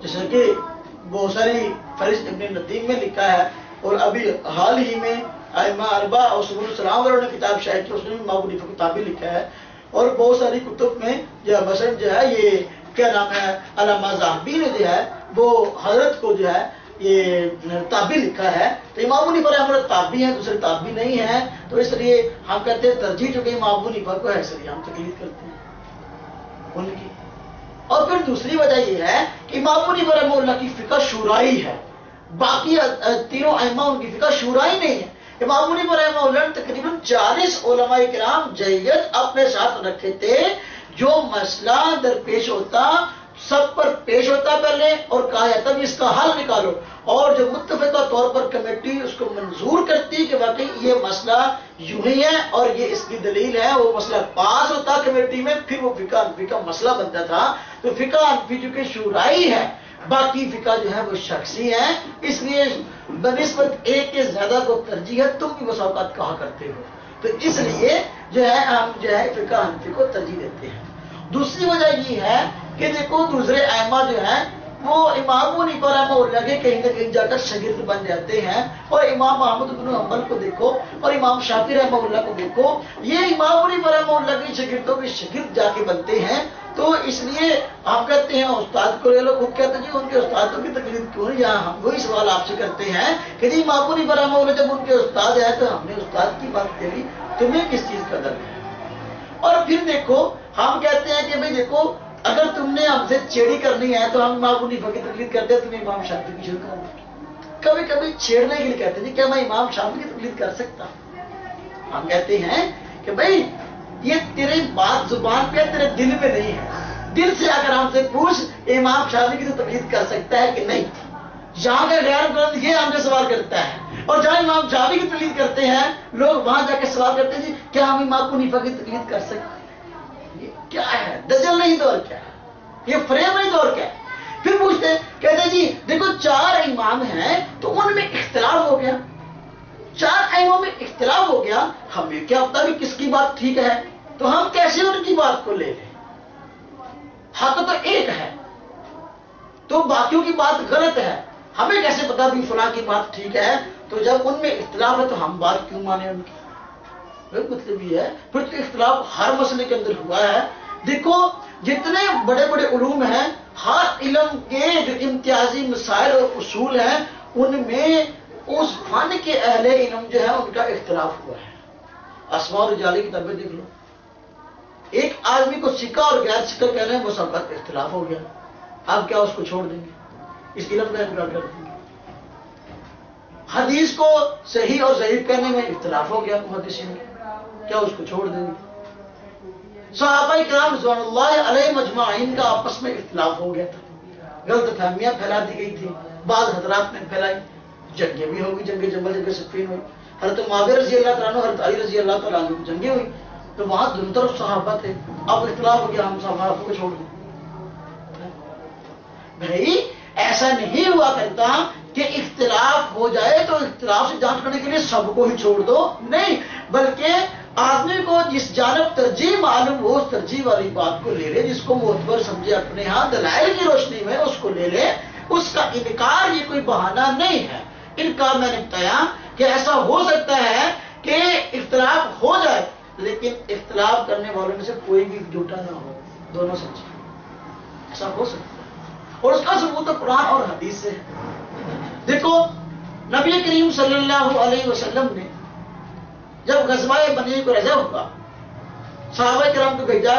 جیسا کہ بہت ساری فہرست ابن ندیم میں لکھا ہے، اور ابھی حال ہی میں ائمہ اربعہ اور سبل السلام والوں نے کتاب شائع کی، اس نے امام ابو حنیفہ کو تابعی لکھا ہے، اور بہت ساری کتب میں مثلا جو ہے یہ کیا نام ہے علامہ ذہبی نے جو ہے وہ حضرت کو جو ہے یہ تابعی لکھا ہے، تو امام ابو حنیفہ رحمہ اللہ تابعی ہیں، دوسرے تابعی نہیں ہیں، تو اس لیے ہم کہتے ہیں ترجیح جو کہ امام ابو حنیفہ کو ہے، اس لیے ہم تقلید کرتے ہیں ان کی۔ اور پھر دوسری وجہ یہ ہے کہ امام ابو حنیفہ رحمہ اللہ کی فقہ شورائی ہے، باقی تینوں ائمہ ان کی فقہ شورائی نہیں ہے۔ امام ابو حنیفہ رحمہ اللہ نے تقریباً 40 علماء کرام جید اپنے ساتھ رکھے تھے، جو مسئلہ درپیش ہوتا سب پر پیش ہوتا پہلے اور کہا جاتا کہ اس کا حل نکالو، اور جو متفقہ طور پر کمیٹی اس کو منظور کرتی کہ واقعی یہ مسئلہ یوں ہی ہے اور یہ اس کی دلیل ہے، وہ مسئلہ پاس ہوتا کمیٹی میں، پھر وہ فقہ مسئلہ بنتا تھا۔ تو فقہ جو کہ شورائی ہے، باقی فقہ جو ہے وہ شخصی ہے، اس لیے بنسبت ایک کے زیادہ کو ترجیح ہے، تم بھی بسا اوقات کہا کرتے ہو، تو اس لیے جو ہے ہم جو ہے فقہ حنفی کو ترجیح دیتے ہیں۔ دوسری وجہ یہ ہے کہ دیکھو دوسرے ائمہ جو ہیں وہ امام ابو حنیفہ رحمہ اللہ کے کہیں نہ کہیں جا کر شاگرد بن جاتے ہیں، اور امام احمد بن حنبل کو دیکھو اور امام شافعی رحمہ اللہ کو دیکھو، یہ امام ابو حنیفہ رحمہ اللہ کے شاگردوں کے شاگرد جا کے بنتے ہیں۔ تو اس لیے آپ کہتے ہیں استاد کو لے لو، خود کہتے ہیں جی ان کے استادوں کی تقلید کیوں نہیں؟ یہاں ہم وہی سوال آپ سے کرتے ہیں کہ جی امام ابو حنیفہ رحمہ اللہ جب ان کے استاد ہیں تو ہم نے استاد کی بات کری، تمہیں کس چیز کا درد ہے؟ اور پھر دیکھو ہم کہتے ہیں کہ بھئی دیکھو اگر تم نے ہم سے چیڑی کرنی ہے تو ہم امام ابو حنیفہ کی تقلید کرتے ہیں، تمہیں امام شافعی کی شروع کر دیں۔ کبھی کبھی چھیڑنے کے لیے کہتے ہیں جی کیا میں امام شافعی کی تقلید کر سکتا ہوں؟ ہم کہتے ہیں کہ بھئی یہ تیری بات زبان پہ تیرے دل میں نہیں ہے، دل سے اگر ہم سے پوچھ امام شافعی کی تو تقلید کر سکتا ہے کہ نہیں؟ یہاں کا غیر مند یہ ہم سے سوال کرتا ہے، اور جہاں امام شافعی کی تقلید کرتے ہیں لوگ وہاں جا کے سوال کرتے ہیں جی کیا ہم امام ابو حنیفہ کی تقلید کر سکتے ہیں؟ یہ کیا ہے؟ دجل نہیں تو اور کیا ہے؟ یہ فریم نہیں تو اور کیا ہے؟ پھر پوچھتے ہیں کہتے ہیں جی دیکھو 4 امام ہیں تو ان میں اختلاف ہو گیا، 4 ائموں میں اختلاف ہو گیا، ہمیں کیا پتا بھی کس کی بات ٹھیک ہے؟ تو ہم کیسے ان کی بات کو لے لیں؟ حق تو ایک ہے تو باقیوں کی بات غلط ہے، ہمیں کیسے پتا بھی فلاں کی بات ٹھیک ہے؟ تو جب ان میں اختلاف ہے تو ہم بات کیوں مانیں ان کی؟ مطلب یہ ہے پھر تو اختلاف ہر مسئلے کے اندر ہوا ہے۔ دیکھو جتنے بڑے بڑے علوم ہیں، ہر علم کے جو امتیازی مسائل اور اصول ہیں ان میں اس فن کے اہل علم جو ہے ان کا اختلاف ہوا ہے۔ اسماء اور رجال کی کتابیں دیکھ لو، ایک آدمی کو سکہ اور غیر سکہ کہنے میں مسابقت اختلاف ہو گیا، آپ کیا اس کو چھوڑ دیں گے؟ اس علم کا انکار کر دیں گے؟ حدیث کو صحیح اور ضعیف کہنے میں اختلاف ہو گیا محدثین میں، کیا اس کو چھوڑ دیں گے؟ صحابہ کرام رضوان اللہ علیہ مجمعین کا آپس میں اختلاف ہو گیا تھا، غلط فہمیاں پھیلا دی گئی تھی، بعض حضرات نے پھیلائی، جنگیں بھی ہوگی، جنگ جمل، جنگ صفین ہوئی، حضرت معاویہ رضی اللہ تعالیٰ عنہ، حضرت علی رضی اللہ تعالیٰ عنہ کی جنگیں ہوئی، تو وہاں دونوں طرف صحابہ تھے، اب اختلاف ہو گیا، ہم صحابہ کو چھوڑ دیں؟ بھائی ایسا نہیں ہوا کرتا کہ اختلاف ہو جائے تو اختلاف سے جانچ کرنے کے لیے سب کو ہی چھوڑ دو، نہیں، بلکہ آدمی کو جس جانب ترجیح معلوم ہو اس ترجیح والی بات کو لے لے، جس کو معتبر سمجھے اپنے ہاں دلائل کی روشنی میں اس کو لے لے، اس کا انکار یہ کوئی بہانہ نہیں ہے۔ انکار میں نے بتایا کہ ایسا ہو سکتا ہے کہ اختلاف ہو جائے لیکن اختلاف کرنے والوں میں سے کوئی بھی جھوٹا نہ ہو، دونوں سچے، ایسا ہو سکتا ہے، اور اس کا ثبوت تو قرآن اور حدیث سے ہے۔ دیکھو نبی کریم صلی اللہ علیہ وسلم نے جب غزوہ بنی قریظہ ہوا، صحابہ کرام کو بھیجا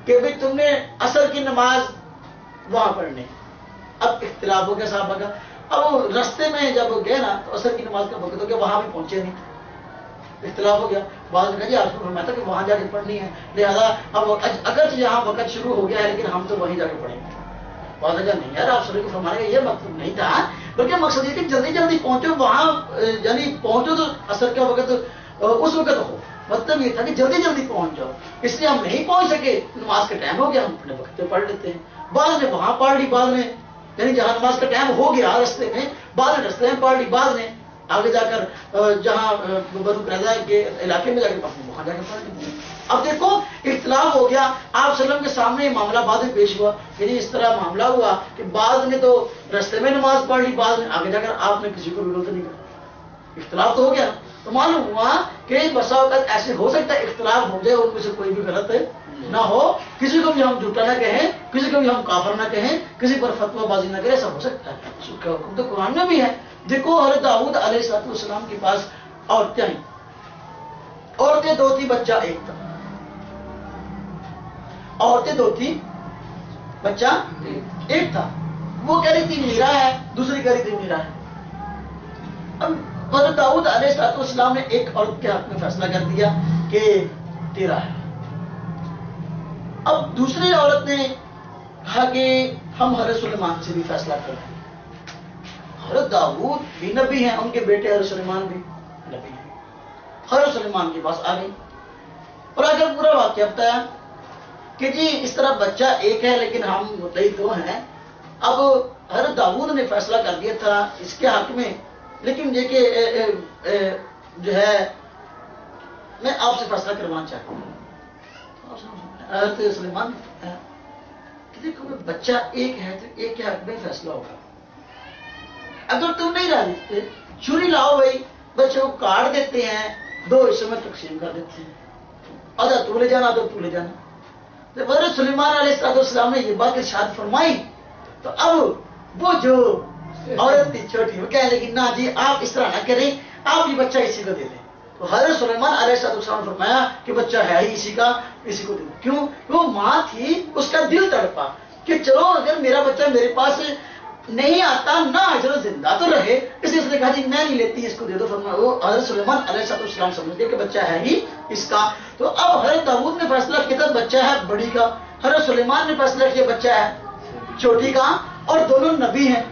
کہ بھئی تم نے عصر کی نماز وہاں پڑھنے، اب اختلاف ہو گیا صحابہ کا، اب وہ رستے میں جب گئے نا تو عصر کی نماز کا وقت ہو گیا، وہاں بھی پہنچے نہیں، اختلاف ہو گیا، بعض نے کہا جی آپ کو فرمایا تھا کہ وہاں جا کے پڑھنی ہے، لہذا اب اگرچہ یہاں وقت شروع ہو گیا ہے لیکن ہم تو وہیں جا کے پڑھیں گے۔ بعض نے کہا نہیں یار آپ صلی کو فرمانے کا یہ مقصد نہیں تھا، بلکہ مقصد یہ کہ جلدی جلدی پہنچو وہاں، یعنی پہنچو تو عصر کا وقت اس وقت ہو، مطلب یہ تھا کہ جلدی جلدی پہنچ جاؤ، اس لیے ہم نہیں پہنچ سکے، نماز کا ٹائم ہو گیا، ہم اپنے وقت پہ پڑھ لیتے ہیں۔ بعض نے وہاں پڑھ لی، بعض نے یعنی جہاں نماز کا ٹائم ہو گیا رستے میں، بعض نے رستے میں پڑھ لی، بعض نے آگے جا کر جہاں بنو قریظہ کے علاقے میں جا کے وہاں جا کے پڑھ لی۔ اب دیکھو اختلاف ہو گیا، آپ صلی اللہ علیہ وسلم کے سامنے یہ معاملہ بعد میں پیش ہوا، یعنی اس طرح معاملہ ہوا کہ بعض نے تو رستے میں نماز پڑھ لی، بعض نے آگے جا کر آپ نے کسی کو وروت نہیں کرا، اختلاف تو ہو گیا، تو معلوم ہوا کہ بسا اوقات ایسے ہو سکتا ہے اختلاف ہو جائے ان میں سے کوئی بھی غلط نہ ہو، کسی کو بھی ہم جھوٹا نہ کہیں، کسی کو بھی ہم کافر نہ کہیں، کسی پر فتویٰ بازی نہ کریں، ایسا ہو سکتا ہے، اس کا حکم تو قرآن میں بھی ہے۔ دیکھو حضرت داؤد علیہ السلام کے پاس عورتیں آئیں، عورتیں 2 تھی، بچہ 1 تھا، عورتیں 2 تھی، بچہ 1 تھا، وہ کہہ رہی تھی میرا ہے، دوسری کہہ رہی تھی میرا ہے۔ اب حضرت داؤد علیہ السلام نے ایک عورت کے حق میں فیصلہ کر دیا کہ تیرا ہے، اب دوسری عورت نے کہا کہ ہم حضرت سلیمان سے بھی فیصلہ کریں، حضرت داؤد بھی نبی ہیں، ان کے بیٹے حضرت سلیمان بھی نبی ہیں، حضرت سلیمان کے پاس آ گئی اور آ کر پورا واقعہ بتایا کہ جی اس طرح بچہ 1 ہے لیکن ہم مدعی 2 ہیں۔ اب حضرت داؤد نے فیصلہ کر دیا تھا اس کے حق میں، لیکن یہ کہ جو ہے میں آپ سے فیصلہ کروانا چاہتا ہوں۔ حضرت سلیمان دیکھو بچہ ایک ہے تو ایک کے حق میں فیصلہ ہوگا. اگر تم نہیں راضی چھری لاؤ بھائی، بچے کو کاٹ دیتے ہیں، 2 حصوں میں تقسیم کر دیتے ہیں، آدھا تو لے جانا آدھا تو لے جانا. جب حضرت سلیمان علیہ السلام نے یہ بات ارشاد فرمائی تو اب وہ جو عورت تھی چھوٹی، وہ کہنے لگی نہ جی آپ اس طرح نہ کریں، آپ یہ بچہ اسی کو دے دیں. تو حضرت سلیمان علیہ السلام نے فرمایا کہ بچہ ہے ہی اسی کا، اسی کو دے دیں. کیوں؟ وہ ماں تھی، اس کا دل تڑپا کہ چلو اگر میرا بچہ میرے پاس نہیں آتا نہ چلو زندہ تو رہے، اس لیے اس نے کہا جی میں نہیں لیتی، اس کو دے دو. فرمایا وہ حضرت سلیمان علیہ السلام سمجھتے کہ بچہ ہے ہی اس کا. تو اب حضرت داؤد نے فیصلہ کیا تھا بچہ ہے بڑی کا، حضرت سلیمان نے فیصلہ کیا بچہ ہے چھوٹی کا، اور دونوں نبی ہیں،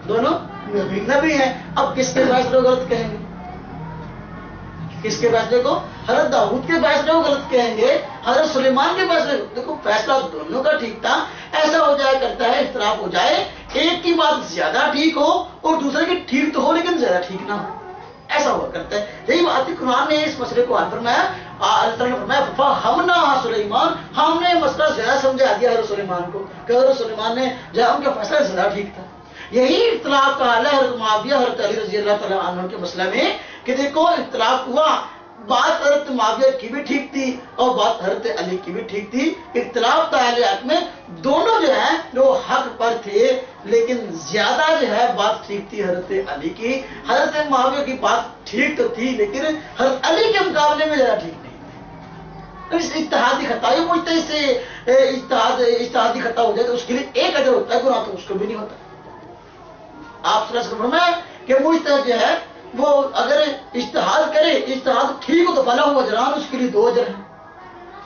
دونوں نبی ہیں. اب کس کے فیصلے کو غلط کہیں گے؟ کس کے فیصلے کو؟ حضرت داؤد کے فیصلے کو غلط کہیں گے، حضرت سلیمان کے فیصلے کو. دیکھو فیصلہ دونوں کا ٹھیک تھا. ایسا ہو جایا کرتا ہے اختلاف ہو جائے، ایک کی بات زیادہ ٹھیک ہو اور دوسرے کی ٹھیک تو ہو لیکن زیادہ ٹھیک نہ ہو، ایسا ہوا کرتا ہے. یہی بات قرآن نے اس مسئلے کو حل فرمایا. اللہ تعالیٰ نے فرمایا فَفَهَّمْنَاهَا سلیمان، ہم نے مسئلہ زیادہ سمجھا دیا حضرت سلیمان کو کہ حضرت سلیمان نے جو ان کا فیصلہ زیادہ ٹھیک تھا. یہی اختلاف کا حال ہے حضرت معاویہ حضرت علی رضی اللہ تعالیٰ عنہ کے مسئلہ میں کہ دیکھو اختلاف ہوا، بات حضرت معاویہ کی بھی ٹھیک تھی اور بات حضرت علی کی بھی ٹھیک تھی. اختلاف تھا اہل حق میں، دونوں جو ہیں وہ حق پر تھے، لیکن زیادہ جو ہے بات ٹھیک تھی حضرت علی کی. حضرت معاویہ کی بات ٹھیک تو تھی لیکن حضرت علی کے مقابلے میں زیادہ ٹھیک نہیں تھی. اس اجتہادی خطا یہ مجھتے سے اجتہادی خطا ہو جائے تو اس کے لیے ایک اجر ہوتا ہے، گناہ تو اس کو بھی نہیں ہوتا. آپ صلی اللہ علیہ وسلم فرمایا کہ مجتہد جو ہے وہ اگر اجتہاد کرے، اجتہاد ٹھیک ہو تو فلاح و اجران، اس کے لیے 2 اجر ہیں،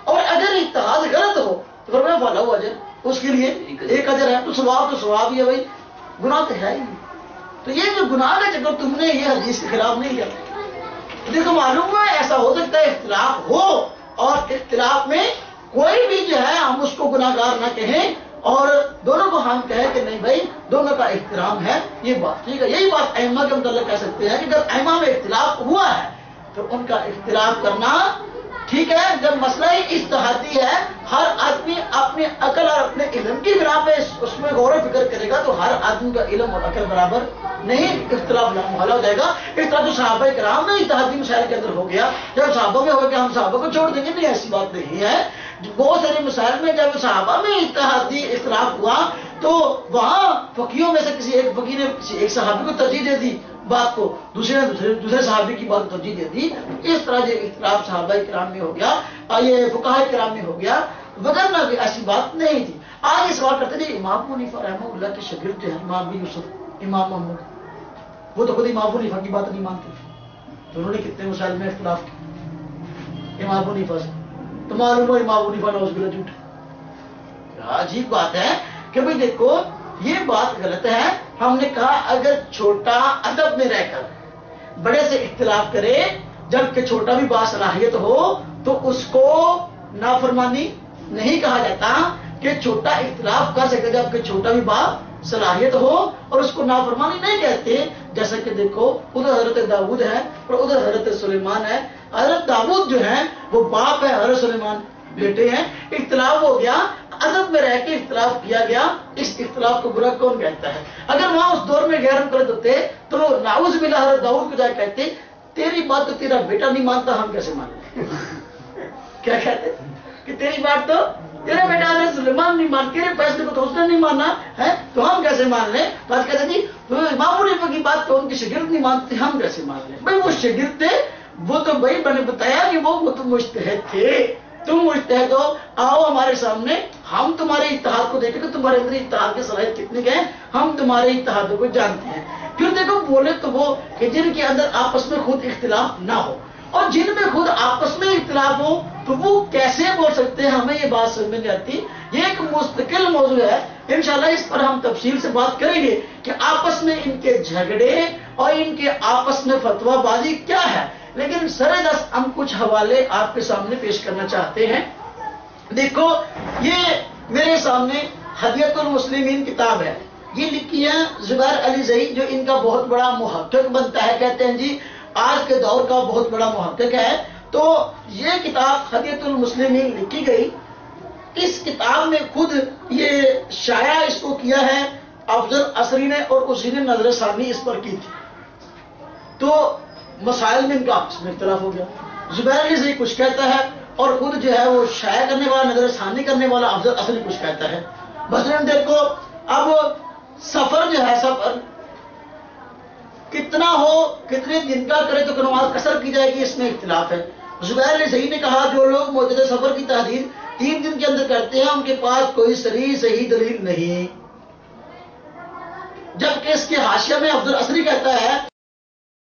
اور اگر اجتہاد غلط ہو تو فرمایا فلاح و اجر، اس کے لیے 1 اجر ہے. تو ثواب ہی ہے بھائی، گناہ تو ہے ہی. تو یہ جو گناہ کا چکر تم نے یہ حدیث کے خلاف نہیں کیا. دیکھو معلوم ہے ایسا ہو سکتا ہے اختلاف ہو اور اختلاف میں کوئی بھی جو ہے ہم اس کو گناہ گار نہ کہیں اور دونوں کو ہم کہیں کہ نہیں بھائی دونوں کا احترام ہے، یہ بات ٹھیک ہے. یہی بات ائمہ کے متعلق کہہ سکتے ہیں کہ جب ائمہ میں اختلاف ہوا ہے تو ان کا اختلاف کرنا ٹھیک ہے. جب مسئلہ اجتہادی ہے، ہر آدمی اپنی عقل اور اپنے علم کی بنا پہ اس میں غور و فکر کرے گا تو ہر آدمی کا علم اور عقل برابر نہیں، اختلاف محال ہو جائے گا. اس طرح جو صحابہ کرام میں اجتہادی مسائل کے اندر ہو گیا، جب صحابہ میں ہو گیا ہم صحابہ کو چھوڑ دیں گے، نہیں ایسی بات نہیں ہے. بہت سارے مسائل میں جب صحابہ میں اجتہادی اختلاف ہوا تو وہاں فقیوں میں سے کسی ایک فقی نے کسی ایک صحابی کو ترجیح دے دی بات کو، دوسرے صحابی کی بات کو ترجیح دے دی. اس طرح جو اختلاف صحابہ کرام میں ہو گیا، یہ فقہاء کرام میں ہو گیا، وگرنہ بھی ایسی بات نہیں تھی. آج یہ سوال کرتے تھے امام حنیفہ رحمہ اللہ کے شاگرد جو ہے امام بن یوسف، امام محمد، وہ تو خود امام حنیفہ کی بات نہیں مانتے، تو انہوں نے کتنے مسائل میں اختلاف کیا امام حنیفہ سے، تو معلوم ہو امام حنیفہ نعوذ باللہ جھوٹ. عجیب بات ہے کہ بھئی دیکھو یہ بات غلط ہے. ہم نے کہا اگر چھوٹا ادب میں رہ کر بڑے سے اختلاف کرے جبکہ چھوٹا بھی باصلاحیت ہو تو اس کو نافرمانی نہیں کہا جاتا کہ چھوٹا اختلاف کر سکتے جبکہ چھوٹا بھی باصلاحیت ہو، اور اس کو نافرمانی نہیں کہتے. جیسا کہ دیکھو ادھر حضرت داؤد ہے اور ادھر حضرت سلیمان ہے. حضرت داؤد جو ہے وہ باپ ہے، حضرت سلیمان بیٹے ہیں. اختلاف ہو گیا، ادب میں رہ کے اختلاف کیا گیا، اس اختلاف کو برا کون کہتا ہے؟ اگر وہاں اس دور میں غیر مقلد ہوتے تو نعوذ باللہ حضرت داؤد کو جا کہتے تیری بات تو تیرا بیٹا نہیں مانتا، ہم کیسے مان لیں؟ کیا کہتے کہ تیری بات تو تیرا بیٹا حضرت سلیمان نہیں مان، تیرے فیصلے کو تو اس نے نہیں مانا ہے تو ہم کیسے مان لیں؟ تو آج کہتے جی امام حنیفہ کی بات تو ان کے شاگرد نہیں مانتے، ہم کیسے مان لیں؟ بھائی وہ شاگرد تھے، وہ تو بھائی میں نے بتایا کہ وہ تو مجتہد تھے. تم مجتہد ہو، آؤ ہمارے سامنے، ہم تمہارے اتحاد کو دیکھیں کہ تمہارے اندر اتحاد کی صلاحیت کتنی ہے، ہم تمہارے اتحادوں کو جانتے ہیں. پھر دیکھو بولے تو وہ کہ جن کے اندر آپس میں خود اختلاف نہ ہو، اور جن میں خود آپس میں اختلاف ہو تو وہ کیسے بول سکتے ہیں، ہمیں یہ بات سمجھ میں نہیں آتی. یہ ایک مستقل موضوع ہے، انشاءاللہ اس پر ہم تفصیل سے بات کریں گے کہ آپس میں ان کے جھگڑے اور ان کے آپس میں فتویٰ بازی کیا ہے. لیکن سرے ہم کچھ حوالے آپ کے سامنے پیش کرنا چاہتے ہیں. دیکھو یہ میرے سامنے ہدیۃ المسلمین کتاب ہے، یہ لکھی ہے زبیر علی زئی جو ان کا بہت بڑا محقق بنتا ہے، کہتے ہیں جی آج کے دور کا بہت بڑا محقق ہے. تو یہ کتاب ہدیۃ المسلمین لکھی گئی اس کتاب میں خود یہ شائع اس کو کیا ہے افضل عصری نے، اور اسی نے نظر ثانی اس پر کی تھی. تو مسائل میں ان کا آپس میں اختلاف ہو گیا. زبیر علی سے کچھ کہتا ہے اور خود جو ہے وہ شائع کرنے والا، نظر ثانی کرنے والا افضل عصری کچھ کہتا ہے. مثلاً دیکھو اب سفر جو ہے، سفر کتنا ہو، کتنے دن کا کرے تو نماز قصر کی جائے گی، اس میں اختلاف ہے. زبیر علیہ صحیح نے کہا جو لوگ معتدل سفر کی تحدید 3 دن کے اندر کرتے ہیں ان کے پاس کوئی صحیح دلیل نہیں. جبکہ اس کے حاشیہ میں افضل عصری کہتا ہے